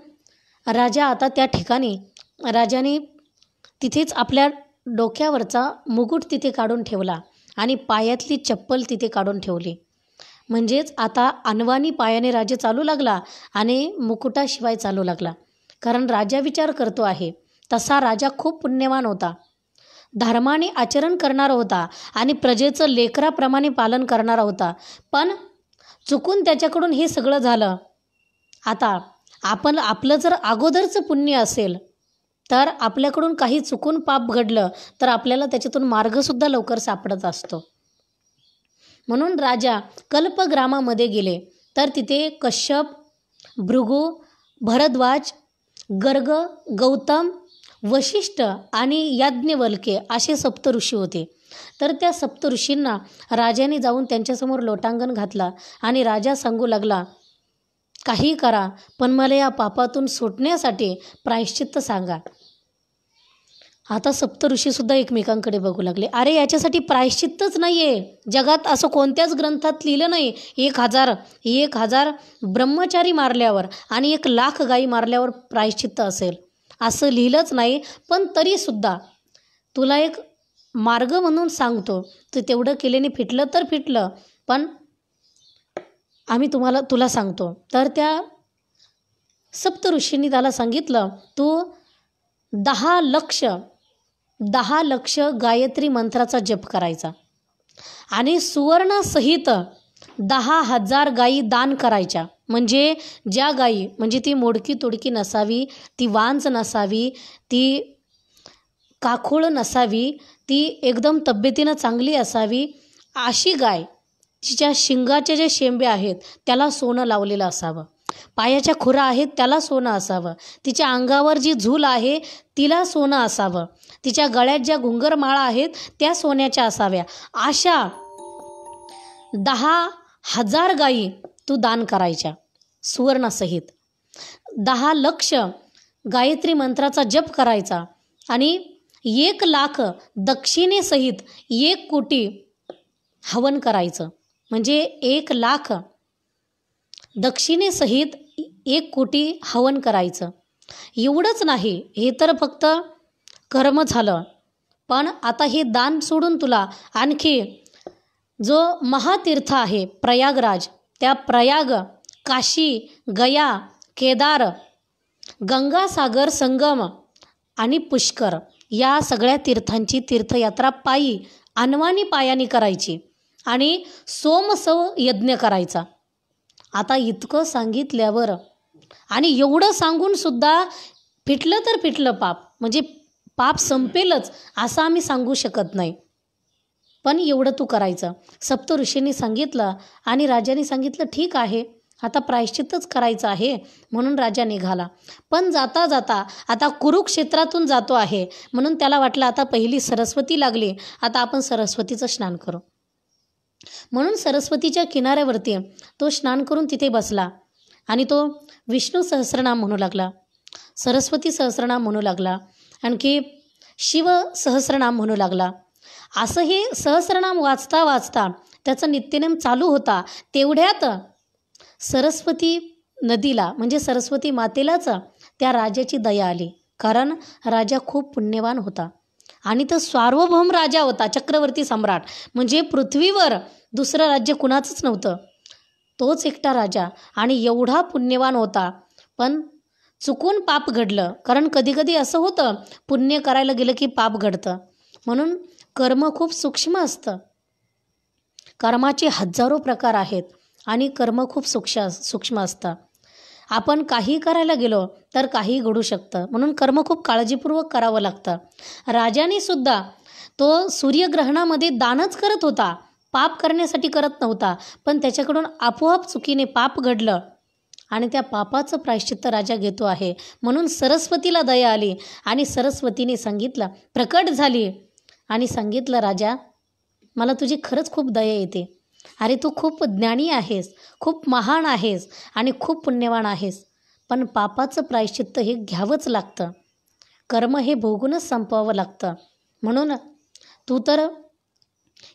राजा आता त्या ठिकाणी, राजाने तिथेच आपल्या डोक्यावरचा मुकुट तिथे काढून ठेवला आणि पायातली चप्पल तिथे काढून ठेवली. म्हणजेच आता अनवाणी पायाने राजा चालू लागला आणि मुकुटाशिवाय चालू लागला. कारण राजा विचार करतो आहे, तसा राजा खूप पुण्यवान होता, धर्माने आचरण करणारा होता आणि प्रजेचं लेकराप्रमाणे पालन करणारा होता. पण चुकून त्याच्याकडून हे सगळं झालं. आता आपलं जर अगोदरचं पुण्य असेल तर आपल्याकडून काही चुकून पाप घडलं तर आपल्याला त्याच्यातून मार्गसुद्धा लवकर सापडत असतो. म्हणून राजा कल्पग्रामामध्ये गेले तर तिथे कश्यप, भृगु, भरद्वाज, गर्ग, गौतम, वशिष्ठ आणि याज्ञवल्के असे सप्तऋषी होते. तर त्या सप्तऋषींना राजाने जाऊन त्यांच्यासमोर लोटांगण घातला आणि राजा सांगू लागला, काही करा पण मला या पापातून सुटण्यासाठी प्रायश्चित्त सांगा. आता सप्तऋषीसुद्धा एकमेकांकडे बघू लागले. अरे याच्यासाठी प्रायश्चित्तच नाही आहे, जगात असं कोणत्याच ग्रंथात लिहिलं नाही 1,000 ब्रह्मचारी मारल्यावर आणि 1,00,000 गायी मारल्यावर प्रायश्चित्त असेल, असं लिहिलंच नाही. पण तरीसुद्धा तुला एक मार्ग म्हणून सांगतो, तू तेवढं केल्याने फिटलं तर फिटलं, पण आम्ही तुला सांगतो. तर त्या सप्तऋषींनी त्याला सांगितलं, तू 10 लक्ष गायत्री मंत्राचा जप करायचा आणि सुवर्णासहित 10,000 गायी दान करायच्या. म्हणजे ज्या गायी, म्हणजे ती मोडकी तोडकी नसावी, ती वांज नसावी, ती काखोळ नसावी, ती एकदम तब्येतीनं चांगली असावी, अशी गाय तिच्या शिंगाचे जे शेंबे आहेत त्याला सोनं लावलेलं असावं, पायाच्या खुरा आहेत त्याला सोनं असावं, तिच्या अंगावर जी झूल आहे तिला सोनं असावं, तिच्या गळ्यात ज्या घुंगरमाळा आहेत त्या सोन्याच्या असाव्या. अशा 10,000 गायी तू दान करायच्या सुवर्णासहित. 10 लक्ष गायत्री मंत्राचा जप करायचा आणि 1,00,000 दक्षिणेसहित 1 कोटी हवन करायचं. म्हणजे 1,00,000 दक्षिणेसहित 1 कोटी हवन करायचं. एवढंच नाही, हे तर फक्त कर्म झालं, पण आता हे दान सोडून तुला आणखी जो महातीर्थ आहे प्रयागराज, त्या प्रयाग, काशी, गया, केदार, गंगासागर संगम आणि पुष्कर या सगळ्या तीर्थांची तीर्थयात्रा पायी अनवाणी पायाने करायची आणि सोमसव यज्ञ करायचा. आता इतकं सांगितल्यावर आणि एवढं सांगूनसुद्धा फिटलं तर फिटलं पाप, म्हणजे पाप संपेलच असं आम्ही सांगू शकत नाही, पण एवढं तू करायचं. सप्तऋषींनी सांगितलं आणि राजाने सांगितलं ठीक आहे, आता प्रायश्चित्तच करायचं आहे. म्हणून राजा निघाला. पण जाता जाता आता कुरुक्षेत्रातून जातो आहे म्हणून त्याला वाटलं आता पहिली सरस्वती लागली, आता आपण सरस्वतीचं स्नान करू. म्हणून सरस्वतीच्या किनाऱ्यावरती तो स्नान करून तिथे बसला आणि तो विष्णू सहस्रनाम म्हणू लागला, सरस्वती सहस्रनाम म्हणू लागला, आणखी शिव सहस्रनाम म्हणू लागला. असं हे सहस्रनाम वाचता वाचता त्याचा नित्यनेम चालू होता. तेवढ्यात सरस्वती नदीला म्हणजे सरस्वती मातेलाच त्या राजाची दया आली. कारण राजा खूप पुण्यवान होता आणि तो सार्वभौम राजा होता, चक्रवर्ती सम्राट. म्हणजे पृथ्वीवर दुसरं राज्य कुणाचंच नव्हतं, तोच एकटा राजा आणि एवढा पुण्यवान होता. पण चुकून पाप घडलं, कारण कधीकधी असं होतं पुण्य करायला गेलं की पाप घडतं. म्हणून कर्म खूप सूक्ष्म असतं. कर्माचे हजारो प्रकार आहेत आणि कर्म खूप सूक्ष्म असतं. आपण काही करायला गेलो तर काही घडू शकतं, म्हणून कर्म खूप काळजीपूर्वक करावं लागतं. राजाने सुद्धा तो सूर्यग्रहणामध्ये दानच करत होता, पाप करण्यासाठी करत नव्हता, पण त्याच्याकडून आपोआप चुकीने पाप घडलं आणि त्या पापाचं प्रायश्चित्त राजा घेतो आहे. म्हणून सरस्वतीला दया आली आणि सरस्वतीने सांगितलं, प्रकट झाली आणि सांगितलं, राजा मला तुझी खरंच खूप दया येते. अरे तू खूप ज्ञानी आहेस, खूप महान आहेस आणि खूप पुण्यवान आहेस, पण पापाचं प्रायश्चित्त हे घ्यावंच लागतं, कर्म हे भोगूनच संपवावं लागतं. म्हणून तू तर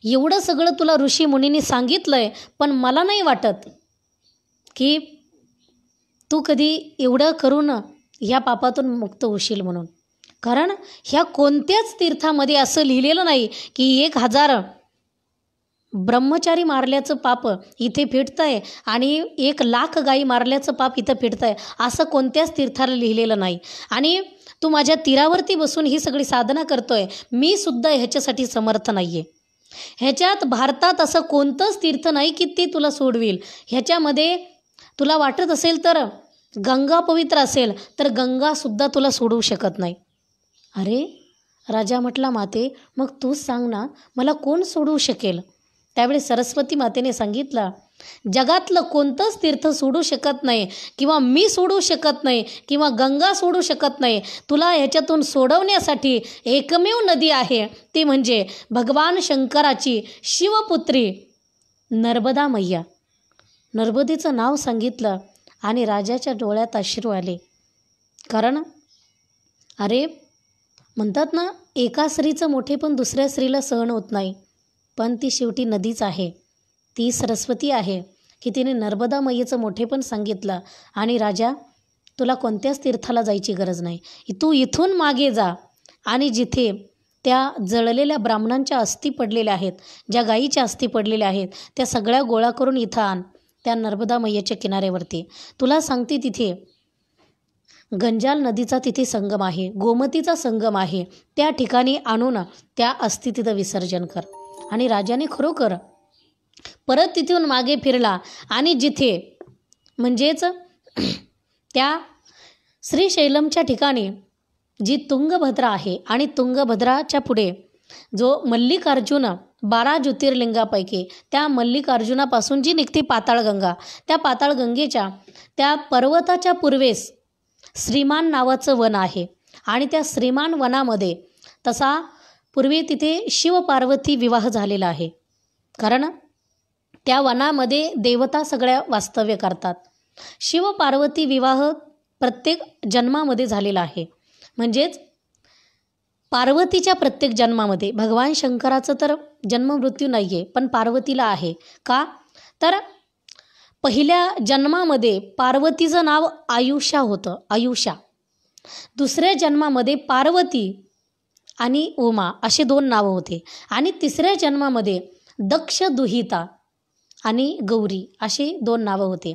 एवढं सगळं तुला ऋषी मुनींनी सांगितलं आहे, पण मला नाही वाटत की तू कधी एवढं करून ह्या पापातून मुक्त होशील म्हणून. कारण ह्या कोणत्याच तीर्थामध्ये असं लिहिलेलं नाही की 1000 ब्रह्मचारी मारल्याचं पाप इथे फिटतं आहे आणि 1,00,000 गायी मारल्याचं पाप इथं फिटतं आहे, असं कोणत्याच तीर्थाला लिहिलेलं नाही. आणि तू माझ्या तीरावरती बसून ही सगळी साधना करतोय, मी सुद्धा ह्याच्यासाठी समर्थ नाही आहे. ह्याच्यात भारतात असं कोणतंच तीर्थ नाही की ते तुला सोडविल. ह्याच्यामध्ये तुला वाटत असेल तर गंगा पवित्र असेल तर गंगासुद्धा तुला सोडवू शकत नाही. अरे राजा म्हटला, माते मग तूच सांग ना, मला कोण सोडवू शकेल? त्यावेळी सरस्वती मातेने सांगितलं, जगातलं कोणतंच तीर्थ सोडू शकत नाही किंवा मी सोडू शकत नाही किंवा गंगा सोडू शकत नाही. तुला ह्याच्यातून सोडवण्यासाठी एकमेव नदी आहे, ती म्हणजे भगवान शंकराची शिवपुत्री नर्मदा मैया. नर्मदेचं नाव सांगितलं आणि राजाच्या डोळ्यात अश्रू आले. कारण अरे म्हणतात ना, एका स्त्रीचं मोठेपण दुसऱ्या स्त्रीला सहन होत नाही, पण ती शेवटी नदीच आहे, ती सरस्वती आहे की तिने नर्मदा मैयेचं मोठेपण सांगितलं. आणि राजा तुला कोणत्याच तीर्थाला जायची गरज नाही, तू इथून मागे जा आणि जिथे त्या जळलेल्या ब्राह्मणांच्या अस्थी पडलेल्या आहेत, ज्या गायीच्या अस्थी पडलेल्या आहेत, त्या सगळ्या गोळा करून इथं आण त्या नर्मदा मैयेच्या किनाऱ्यावरती. तुला सांगते तिथे गंजाल नदीचा तिथे संगम आहे, गोमतीचा संगम आहे, त्या ठिकाणी आणून त्या अस्थी तिथं विसर्जन कर. आणि राजाने खरोखर परत तिथून मागे फिरला आणि जिथे म्हणजेच त्या श्रीशैलमच्या ठिकाणी जी तुंगभद्रा आहे आणि तुंगभद्राच्या पुढे जो मल्लिकार्जुन 12 ज्योतिर्लिंगापैकी त्या मल्लिकार्जुनापासून जी निघते पाताळगंगा, त्या पाताळगंगेच्या त्या पर्वताच्या पूर्वेस श्रीमान नावाचं वन आहे. आणि त्या श्रीमान वनामध्ये तसा पूर्वी तिथे शिवपार्वती विवाह झालेला आहे, कारण त्या वनामध्ये देवता सगळ्या वास्तव्य करतात. शिवपार्वती विवाह प्रत्येक जन्मामध्ये झालेला आहे. म्हणजेच पार्वतीच्या प्रत्येक जन्मामध्ये, भगवान शंकराचं तर जन्ममृत्यू नाही आहे, पण पार्वतीला आहे. का तर पहिल्या जन्मामध्ये पार्वतीचं नाव आयुषा होतं, आयुषा. दुसऱ्या जन्मामध्ये पार्वती आणि उमा असे 2 नावं होते. आणि तिसऱ्या जन्मामध्ये दक्ष दुहिता आणि गौरी असे 2 नावं होते.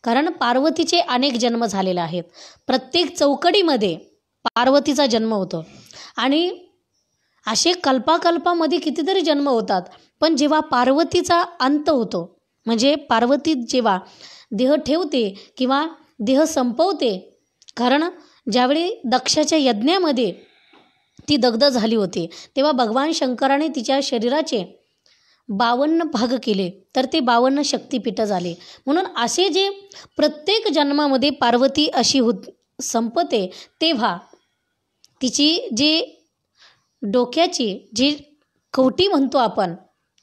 कारण पार्वतीचे अनेक जन्म झालेले आहेत. प्रत्येक चौकडीमध्ये पार्वतीचा जन्म होतो आणि असे कल्पाकल्पामध्ये कितीतरी जन्म होतात. पण जेव्हा पार्वतीचा अंत होतो म्हणजे पार्वती जेव्हा देह ठेवते किंवा देह संपवते, कारण ज्यावेळी दक्षाच्या यज्ञामध्ये ती दग्ध झाली होती तेव्हा भगवान शंकराने तिच्या शरीराचे 52 भाग केले, तर ते 52 शक्तिपीठ झाले. म्हणून असे जे प्रत्येक जन्मामध्ये पार्वती अशी संपते, तेव्हा तिची जी डोक्याची जी कवटी म्हणतो आपण,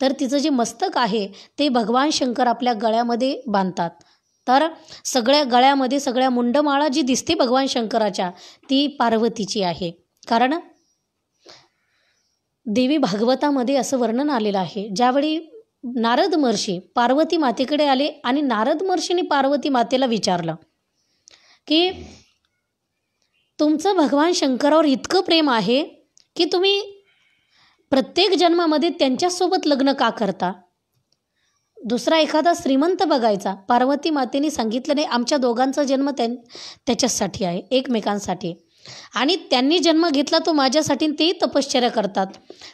तर तिचं जे मस्तक आहे ते भगवान शंकर आपल्या गळ्यामध्ये बांधतात. तर सगळ्या गळ्यामध्ये सगळ्या मुंडमाळा जी दिसते भगवान शंकराच्या, ती पार्वतीची आहे. कारण देवी भागवतामध्ये असं वर्णन आलेलं आहे, ज्यावेळी नारद महर्षी पार्वती मातेकडे आले आणि नारद महर्षीने पार्वती मातेला विचारलं की तुमचं भगवान शंकरावर इतकं प्रेम आहे की तुम्ही प्रत्येक जन्मामध्ये त्यांच्यासोबत लग्न का करता? दुसरा एखादा श्रीमंत बघायचा. पार्वती मातेने सांगितलं नाही, आमच्या दोघांचा जन्म त्याच्यासाठी आहे, एकमेकांसाठी. आणि त्यांनी जन्म घेतला तो माझ्यासाठी, तेही तपश्चर्या करतात.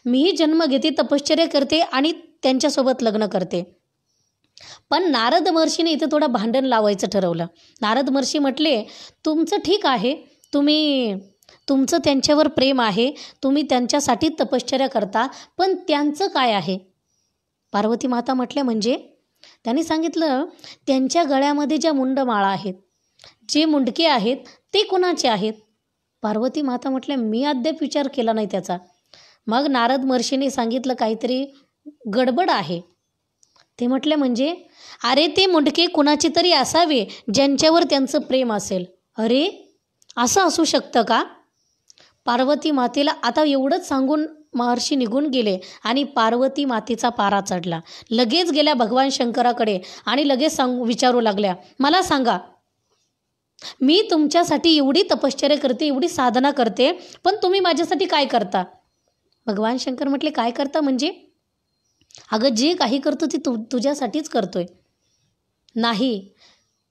मीही जन्म घेते, तपश्चर्या करते आणि त्यांच्यासोबत लग्न करते. पण नारद महर्षीने इथे थोडं भांडण लावायचं ठरवलं. नारद महर्षी म्हटले, तुमचं ठीक आहे, तुमचं त्यांच्यावर प्रेम आहे, तुम्ही त्यांच्यासाठी तपश्चर्या करता, पण त्यांचं काय आहे? पार्वती माता म्हटल्या म्हणजे? त्यांनी सांगितलं, त्यांच्या गळ्यामध्ये ज्या मुंडमाळा आहेत, जे मुंडके आहेत, ते कोणाचे आहेत? पार्वती माता म्हटल्या, मी अद्याप विचार केला नाही त्याचा. मग नारद महर्षीने सांगितलं, काहीतरी गडबड आहे. ते म्हटले म्हणजे? अरे ते मुंडके कुणाचे तरी असावे ज्यांच्यावर त्यांचं प्रेम असेल. अरे असं असू शकतं का? पार्वती मातेला आता एवढंच सांगून महर्षी निघून गेले आणि पार्वती मातेचा पारा चढला. लगेच गेल्या भगवान शंकराकडे आणि लगेच विचारू लागल्या, मला सांगा, मी तुमच्यासाठी एवढी तपश्चर्या करते, एवढी साधना करते, पण तुम्ही माझ्यासाठी काय करता? भगवान शंकर म्हटले, काय करता म्हणजे? अगं जे काही करतो ते तुझ्यासाठीच करतोय. नाही,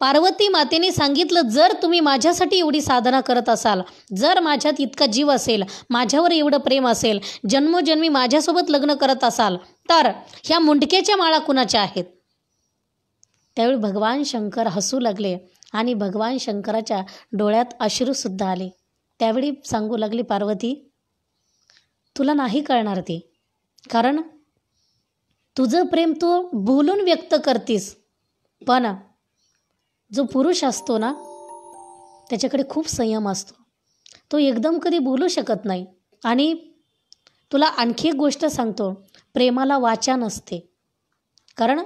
पार्वती मातेने सांगितलं, जर तुम्ही माझ्यासाठी एवढी साधना करत असाल, जर माझ्यात इतका जीव असेल, माझ्यावर एवढं प्रेम असेल, जन्मोजन्मी माझ्यासोबत लग्न करत असाल, तर ह्या मुंडक्याच्या माळा कुणाच्या आहेत? त्यावेळी भगवान शंकर हसू लागले आणि भगवान शंकराच्या डोळ्यात अश्रूसुद्धा आले. त्यावेळी सांगू लागली पार्वती, तुला नाही कळणार ते, कारण तुझं प्रेम तू बोलून व्यक्त करतीस, पण जो पुरुष असतो ना, त्याच्याकडे खूप संयम असतो. तो एकदम कधी बोलू शकत नाही. आणि तुला आणखी एक गोष्ट सांगतो, प्रेमाला वाचा नसते. कारण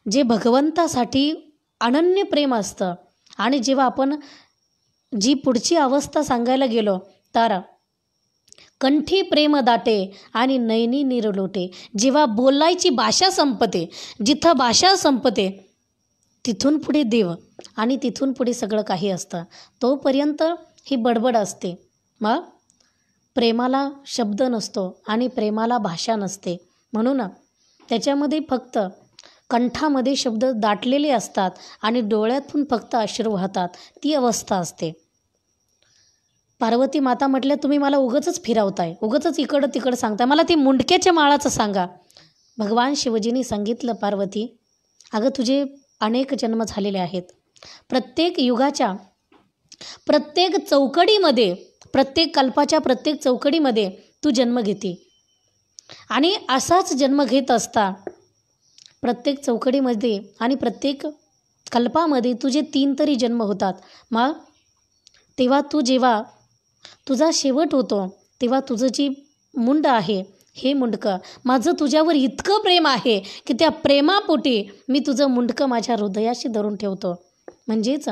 जे भगवंतासाठी अनन्य प्रेम असतं, आणि जेव्हा आपण जी पुढची अवस्था सांगायला गेलो, तर कंठी प्रेम दाटे आणि नयनी निरलोटे. जेव्हा बोलायची भाषा संपते, जिथं भाषा संपते तिथून पुढे देव आणि तिथून पुढे सगळं काही असतं. तोपर्यंत ही बडबड असते. मग प्रेमाला शब्द नसतो आणि प्रेमाला भाषा नसते. म्हणून त्याच्यामध्ये फक्त कंठामध्ये शब्द दाटलेले असतात आणि डोळ्यातून फक्त अश्रू वाहतात, ती अवस्था असते. पार्वती माता म्हटल्या, तुम्ही मला उगाचच फिरवताय, उगाचच इकडं तिकडं सांगताय, मला ती मुंडक्याच्या माळाचं सांगा. भगवान शिवजींनी सांगितलं, पार्वती, अगं तुझे अनेक जन्म झालेले आहेत. प्रत्येक युगाच्या प्रत्येक चौकडीमध्ये, प्रत्येक कल्पाच्या प्रत्येक चौकडीमध्ये तू जन्म घेते. आणि असाच जन्म घेत असता प्रत्येक चौकडीमध्ये आणि प्रत्येक कल्पामध्ये तुझे 3 तरी जन्म होतात. मग तेव्हा जेव्हा तुझा शेवट होतो, तेव्हा तुझं जी मुंड आहे, हे मुंडकं, माझं तुझ्यावर इतकं प्रेम आहे की त्या प्रेमापोटी मी तुझं मुंडकं माझ्या हृदयाशी धरून ठेवतो. म्हणजेच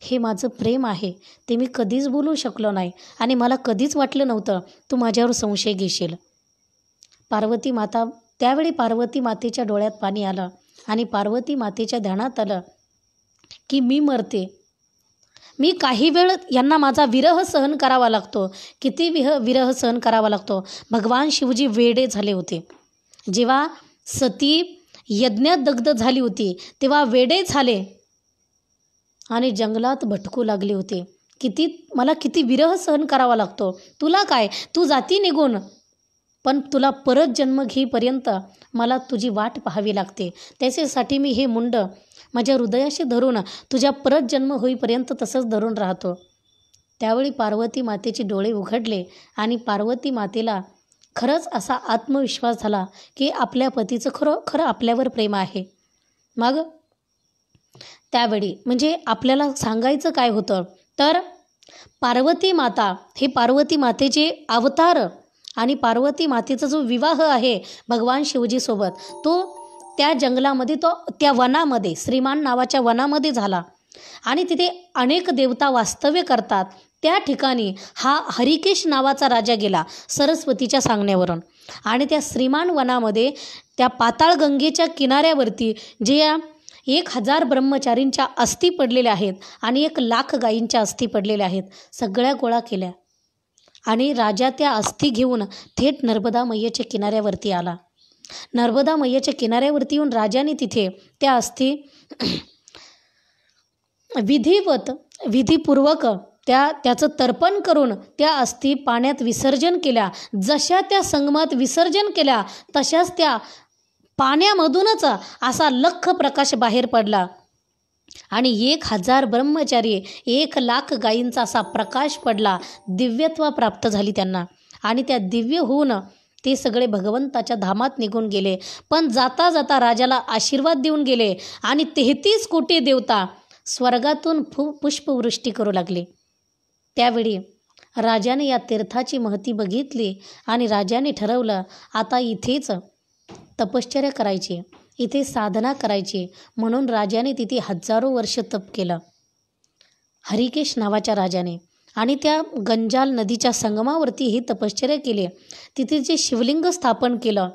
हे माझं प्रेम आहे, ते मी कधीच बोलू शकलो नाही आणि मला कधीच वाटलं नव्हतं तू माझ्यावर संशय घेशील. पार्वती माता, त्यावेळी पार्वती मातेच्या डोळ्यात पाणी आलं आणि पार्वती मातेच्या ध्यानात आलं की मी मरते, मी काही वेळ यांना माझा विरह सहन करावा लागतो. किती विरह सहन करावा लागतो. भगवान शिवजी वेडे झाले होते. जेव्हा सती यज्ञात दग्ध झाली होती, तेव्हा वेडे झाले आणि जंगलात भटकू लागले होते. मला किती विरह सहन करावा लागतो. तुला काय, तू जाती निघून, पण तुला परत जन्म घेईपर्यंत मला तुझी वाट पाहावी लागते. त्याच्यासाठी मी हे मुंड माझ्या हृदयाशी धरून तुझ्या परत जन्म होईपर्यंत तसंच धरून राहतो. त्यावेळी पार्वती मातेचे डोळे उघडले आणि पार्वती मातेला खरंच असा आत्मविश्वास झाला की आपल्या पतीचं खरं आपल्यावर प्रेम आहे. मग त्यावेळी म्हणजे आपल्याला सांगायचं काय होतं तर पार्वती माता हे पार्वती मातेचे अवतार आणि पार्वती मातेचा जो विवाह आहे भगवान शिवजीसोबत तो त्या जंगलामध्ये त्या वनामध्ये श्रीमान नावाच्या वनामध्ये झाला आणि तिथे अनेक देवता वास्तव्य करतात. त्या ठिकाणी हा हरिकेश नावाचा राजा गेला सरस्वतीच्या सांगण्यावरून आणि त्या श्रीमान वनामध्ये त्या पाताळगंगेच्या किनाऱ्यावरती जे 1000 ब्रह्मचारींच्या अस्थी पडलेल्या आहेत आणि 1,00,000 गायींच्या अस्थी पडलेल्या आहेत, सगळ्या गोळा केल्या आणि राजा त्या अस्थी घेऊन थेट नर्मदा मैयाच्या किनाऱ्यावरती आला. नर्मदा मैयाच्या किनाऱ्यावरती येऊन राजाने तिथे त्या अस्थी विधीपूर्वक त्याचं तर्पण करून त्या अस्थी पाण्यात विसर्जन केल्या. जशा त्या संगमात विसर्जन केल्या तशाच त्या पाण्यामधूनच असा लख्ख प्रकाश बाहेर पडला आणि 1000 ब्रह्मचारी 1,00,000 गायींचा असा प्रकाश पडला. दिव्यत्व प्राप्त झाली त्यांना आणि त्या दिव्य होऊन ते सगळे भगवंताच्या धामात निघून गेले. पण जाता जाता राजाला आशीर्वाद देऊन गेले आणि 33 कोटी देवता स्वर्गातून पुष्पवृष्टी करू लागले. त्यावेळी राजाने या तीर्थाची महती बघितली आणि राजाने ठरवलं आता इथेच तपश्चर्या करायची, इथे साधना करायची. म्हणून राजाने तिथे हजारो वर्ष तप केलं हरिकेश नावाच्या राजाने आणि त्या गंजाल नदीच्या संगमावरती ही तपश्चर्या केली. तिथे जे शिवलिंग स्थापन केलं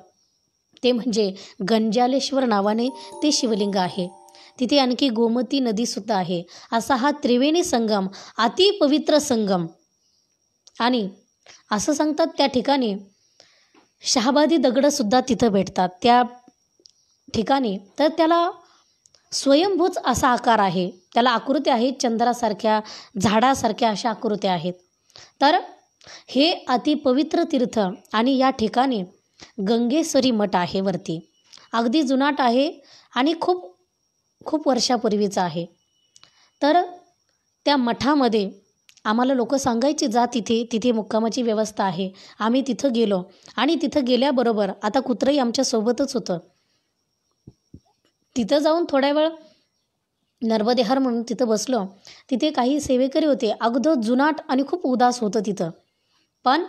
ते म्हणजे गंजालेश्वर नावाने ते शिवलिंग आहे. तिथे आणखी गोमती नदीसुद्धा आहे. असा हा त्रिवेणी संगम अतिपवित्र संगम आणि असं सांगतात त्या ठिकाणी शहाबादी दगडंसुद्धा तिथं भेटतात त्या ठिकाणी. तर त्याला स्वयंभूच असा आकार आहे, त्याला आकृत्या आहेत चंद्रासारख्या झाडासारख्या अशा आकृत्या आहेत. तर हे अतिपवित्र तीर्थ आणि या ठिकाणी गंगेश्वरी मठ आहे वरती, अगदी जुनाट आहे आणि खूप खूप वर्षापूर्वीचा आहे. तर त्या मठामध्ये आम्हाला लोक सांगायचे जा तिथे मुक्कामाची व्यवस्था आहे. आम्ही तिथं गेलो आणि तिथं गेल्याबरोबर आता कुत्रंही आमच्यासोबतच होतं. तिथं जाऊन थोड्या वेळ नर्मदेहार म्हणून तिथं बसलो. तिथे काही सेवेकरी होते. अगदी जुनाट आणि खूप उदास होतं तिथं, पण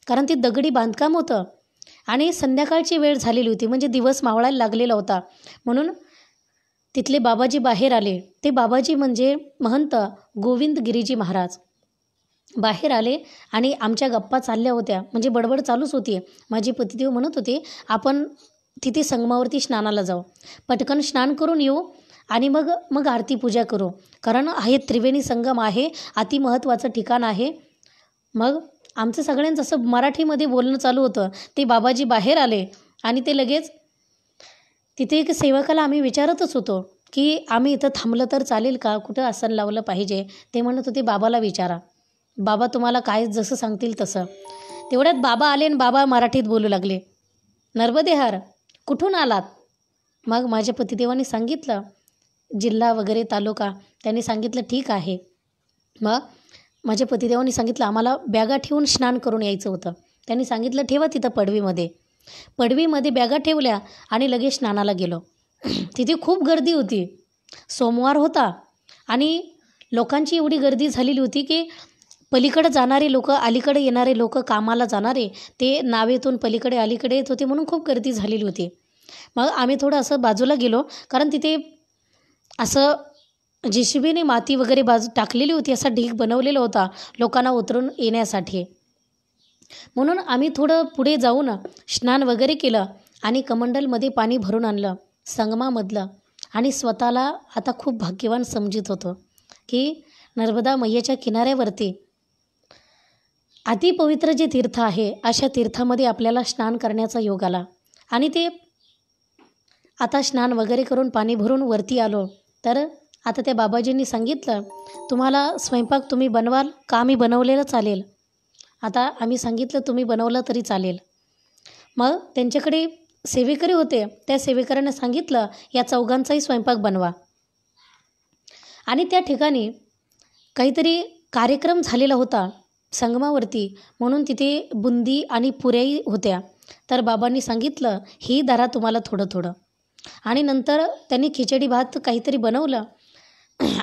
कारण ते दगडी बांधकाम होतं आणि संध्याकाळची वेळ झालेली होती म्हणजे दिवस मावळायला लागलेला होता. म्हणून तिथले बाबाजी बाहेर आले. ते बाबाजी म्हणजे महंत गोविंद गिरीजी महाराज बाहेर आले आणि आमच्या गप्पा चालल्या होत्या म्हणजे बडबड चालूच होती. माझे पतिदेव म्हणत होते आपण तिथे संगमावरती स्नानाला जाऊ, पटकन स्नान करून येऊ आणि मग आरती पूजा करू, कारण हे त्रिवेणी संगम आहे, अतिमहत्त्वाचं ठिकाण आहे. मग आमचं सगळ्यांचं असं मराठीमध्ये बोलणं चालू होतं. ते बाबाजी बाहेर आले आणि ते लगेच तिथे एक सेवकाला आम्ही विचारतच होतो की आम्ही इथं थांबलं तर चालेल का, कुठं आसन लावलं पाहिजे. ते म्हणत होते बाबाला विचारा, बाबा तुम्हाला काय जसं सांगतील तसं. तेवढ्यात बाबा आले आणि बाबा मराठीत बोलू लागले, नर्मदेहार कुठून आलात. मग माझ्या पतिदेवांनी सांगितलं जिल्हा वगैरे तालुका. त्यांनी सांगितलं ठीक आहे. मग माझ्या पतिदेवांनी सांगितलं आम्हाला बॅगा ठेवून स्नान करून यायचं होतं. त्यांनी सांगितलं ठेवा तिथं पडवीमध्ये बॅगा ठेवल्या आणि लगेच स्नानाला गेलो. तिथे खूप गर्दी होती, सोमवार होता आणि लोकांची एवढी गर्दी झालेली होती की पलीकडे जाणारे लोक, अलीकडे येणारे लोक, कामाला जाणारे ते नावेतून पलीकडे अलीकडे येत होते म्हणून खूप गर्दी झालेली होती. मग आम्ही थोडं असं बाजूला गेलो कारण तिथे असं JCBने माती वगैरे टाकलेली होती, असा ढीग बनवलेला होता लोकांना उतरून येण्यासाठी. म्हणून आम्ही थोडं पुढे जाऊन स्नान वगैरे केलं आणि कमंडलमध्ये पाणी भरून आणलं संगमामधलं आणि स्वतःला आता खूप भाग्यवान समजत होतो की नर्मदा मैयाच्या किनाऱ्यावरती अतिपवित्र जे तीर्थ आहे अशा तीर्थामध्ये आपल्याला स्नान करण्याचा योग आला. आणि ते आता स्नान वगैरे करून पाणी भरून वरती आलो. तर आता त्या बाबाजींनी सांगितलं तुम्हाला स्वयंपाक तुम्ही बनवाल का आम्ही बनवलेलं चालेल. आता आम्ही सांगितलं तुम्ही बनवलं तरी चालेल. मग त्यांच्याकडे सेवेकरी होते, त्या सेवेकऱ्यांना सांगितलं या चौघांचाही स्वयंपाक बनवा. आणि त्या ठिकाणी काहीतरी कार्यक्रम झालेला होता संगमावरती, म्हणून तिथे बुंदी आणि पुऱ्याही होत्या. तर बाबांनी सांगितलं ही धरा तुम्हाला थोडं थोडं. आणि नंतर त्यांनी खिचडी भात काहीतरी बनवलं.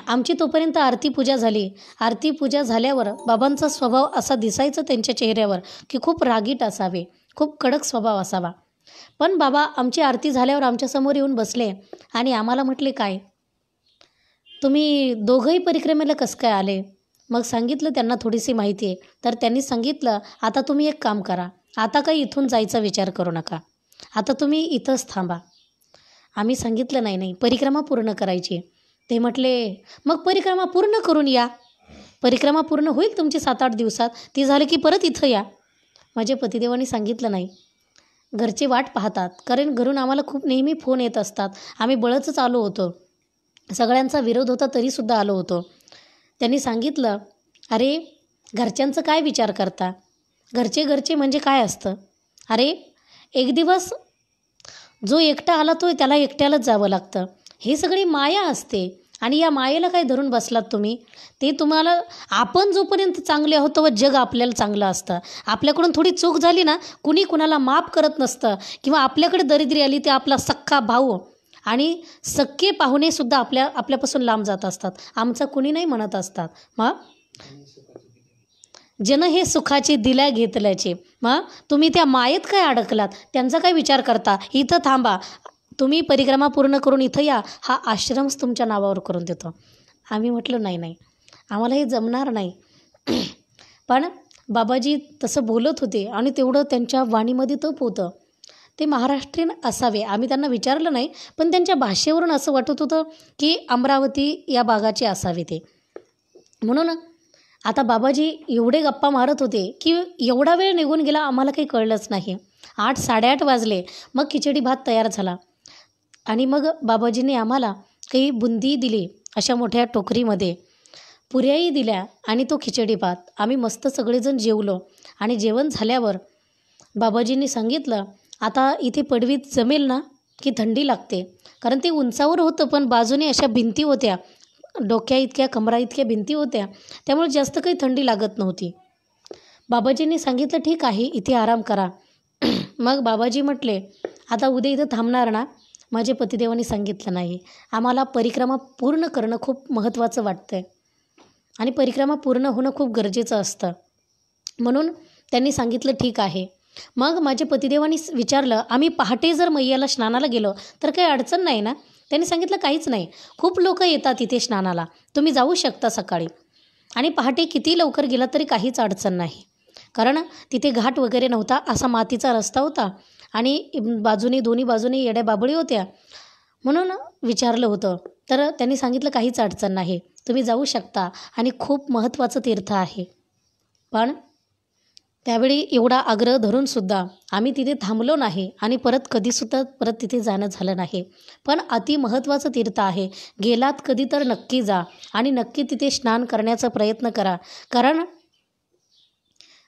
आमची तोपर्यंत आरती पूजा झाली. आरती पूजा झाल्यावर बाबांचा स्वभाव असा दिसायचा त्यांच्या चेहऱ्यावर की खूप रागीट असावे, खूप कडक स्वभाव असावा. पण बाबा आमची आरती झाल्यावर आमच्यासमोर येऊन बसले आणि आम्हाला म्हटले, काय तुम्ही दोघंही परिक्रमेला कसं काय आले? मग सांगितलं त्यांना थोडीशी माहिती आहे. तर त्यांनी सांगितलं आता तुम्ही एक काम करा, आता काही इथून जायचा विचार करू नका, आता तुम्ही इथंच थांबा. आम्ही सांगितलं नाही नाही परिक्रमा पूर्ण करायची. ते म्हटले मग परिक्रमा पूर्ण करून या, परिक्रमा पूर्ण होईल तुमची 7-8 दिवसात, ती झाली की परत इथं या. माझ्या पतिदेवांनी सांगितलं नाही, घरचे वाट पाहतात, कारण घरून आम्हाला खूप नेहमी फोन येत असतात. आम्ही बळचच आलो होतो, सगळ्यांचा विरोध होता तरीसुद्धा आलो होतो. त्यांनी सांगितलं अरे घरच्यांचं काय विचार करता, घरचे म्हणजे काय असतं? अरे एक दिवस जो एकटा आला तो त्याला एकट्यालाच जावं लागतं, ही सगळी माया असते. आणि या मायेला काय धरून बसलात तुम्ही? ते तुम्हाला आपण जोपर्यंत चांगले आहोत तेव्हा जग आपल्याला चांगलं असतं. आपल्याकडून थोडी चूक झाली ना, कुणी कुणाला माफ करत नसतं. किंवा आपल्याकडे दरिद्री आली ते आपला सख्खा भाऊ आणि सख्खे पाहुणेसुद्धा आपल्यापासून लांब जात असतात, आमचा कुणी नाही म्हणत असतात. मग जन हे सुखाचे दिल्या घेतल्याचे. मग तुम्ही त्या मायेत काय अडकलात, त्यांचा काय विचार करता? इथं थांबा, तुम्ही परिक्रमा पूर्ण करून इथं या, हा आश्रमच तुमच्या नावावर करून देतो. आम्ही म्हटलं नाही नाही आम्हाला हे जमणार नाही. पण बाबाजी तसं बोलत होते आणि तेवढं त्यांच्या वाणीमध्ये तप होतं. ते महाराष्ट्रीयन असावे, आम्ही त्यांना विचारलं नाही, पण त्यांच्या भाषेवरून असं वाटत होतं की अमरावती या भागाचे असावे ते. म्हणून आता बाबाजी एवढे गप्पा मारत होते की एवढा वेळ निघून गेला आम्हाला काही कळलंच नाही. 8-8:30 वाजले. मग खिचडी भात तयार झाला आणि मग बाबाजींनी आम्हाला काही बुंदी दिली अशा मोठ्या टोकरीमध्ये, पुऱ्याही दिल्या आणि तो खिचडी भात. आम्ही मस्त सगळेजण जेवलो. आणि जेवण झाल्यावर बाबाजींनी सांगितलं आता इथे पडवीत जमेल ना, की थंडी लागते. कारण ते उंचावर होतं, पण बाजूने अशा भिंती होत्या, डोक्या इतक्या कमरा इतक्या भिंती होत्या, त्यामुळे जास्त काही थंडी लागत नव्हती. बाबाजींनी सांगितलं ठीक आहे इथे आराम करा. मग बाबाजी म्हटले आता उद्या इथं थांबणार ना? माझे पतिदेवांनी सांगितलं नाही, आम्हाला परिक्रमा पूर्ण करणं खूप महत्त्वाचं वाटतं आहे आणि परिक्रमा पूर्ण होणं खूप गरजेचं असतं. म्हणून त्यांनी सांगितलं ठीक आहे. मग माझ्या पतिदेवांनी विचारलं आम्ही पहाटे जर मैयाला स्नानाला गेलो तर काही अडचण नाही ना? त्यांनी सांगितलं काहीच नाही, खूप लोक येतात इथे स्नानाला, तुम्ही जाऊ शकता सकाळी. आणि पहाटे किती लवकर गेला तरी काहीच अडचण नाही, कारण तिथे घाट वगैरे नव्हता, असा मातीचा रस्ता होता आणि दोन्ही बाजूने येड्या बाबळी होत्या. म्हणून विचारलं होतं, तर त्यांनी सांगितलं काहीच अडचण नाही, तुम्ही जाऊ शकता आणि खूप महत्त्वाचं तीर्थ आहे. पण त्यावेळी एवढा आग्रह धरूनसुद्धा आम्ही तिथे थांबलो नाही आणि कधीसुद्धा तिथे जाणं झालं नाही. पण अति महत्त्वाचं तीर्थ आहे, गेलात कधी तर नक्की जा आणि नक्की तिथे स्नान करण्याचा प्रयत्न करा. कारण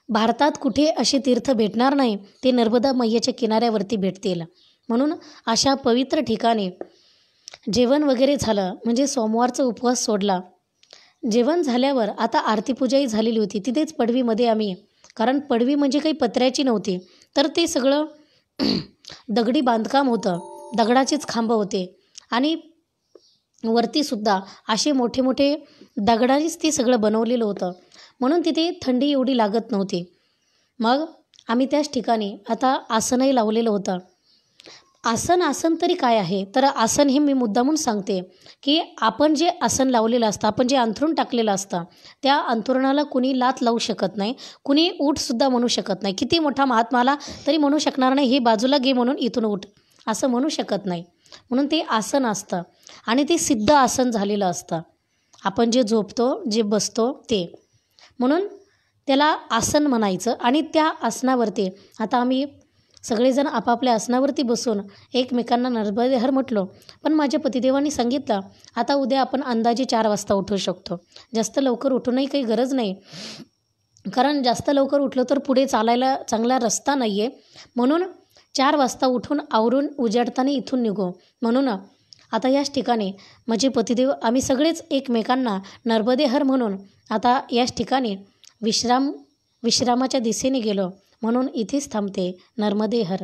भारतात कुठे असे तीर्थ भेटणार नाही, ते नर्मदा मैयाच्या किनाऱ्यावरती भेटतील. म्हणून अशा पवित्र ठिकाणी जेवण वगैरे झालं, म्हणजे सोमवारचा उपवास सोडला. जेवण झाल्यावर आता आरती पूजाही झालेली होती तिथेच पडवीमध्ये आम्ही, कारण पडवी म्हणजे काही पत्र्याची नव्हती, तर ते सगळं दगडी बांधकाम होतं, दगडाचेच खांब होते आणि वरतीसुद्धा असे मोठे मोठे दगडानेच ते सगळं बनवलेलं होतं. म्हणून तिथे थंडी एवढी लागत नव्हती. मग आम्ही त्याच ठिकाणी आता आसनही लावलेलं होतं. आसन तरी काय आहे, तर आसन हे मी मुद्दामून सांगते की आपण जे आसन लावलेलं असतं, आपण जे अंथरूण टाकलेलं असतं, त्या अंथरुणाला कुणी लाथ लावू शकत नाही, कुणी उठसुद्धा म्हणू शकत नाही. किती मोठा महात्माला तरी म्हणू शकणार नाही हे बाजूला घे म्हणून इथून उठ, असं म्हणू शकत नाही. म्हणून ते आसन असतं आणि ते सिद्ध आसन झालेलं असतं, आपण जे झोपतो जे बसतो ते, म्हणून त्याला आसन म्हणायचं. आणि त्या आसनावरती आता आम्ही सगळेजण आपापल्या आसनावरती बसून एकमेकांना नर्मदेहर म्हटलो. पण माझ्या पतिदेवांनी सांगितलं आता उद्या आपण अंदाजे 4 वाजता उठू शकतो, जास्त लवकर उठूनही काही गरज नाही, कारण जास्त लवकर उठलो तर पुढे चालायला चांगला रस्ता नाही आहे. म्हणून 4 वाजता उठून आवरून उजाडताना इथून निघू. म्हणून आता याच ठिकाणी माझे पतिदेव आम्ही सगळेच एकमेकांना नर्मदे हर म्हणून आता याच ठिकाणी विश्रामाच्या दिशेने गेलो. म्हणून इथेच थांबते. नर्मदे हर.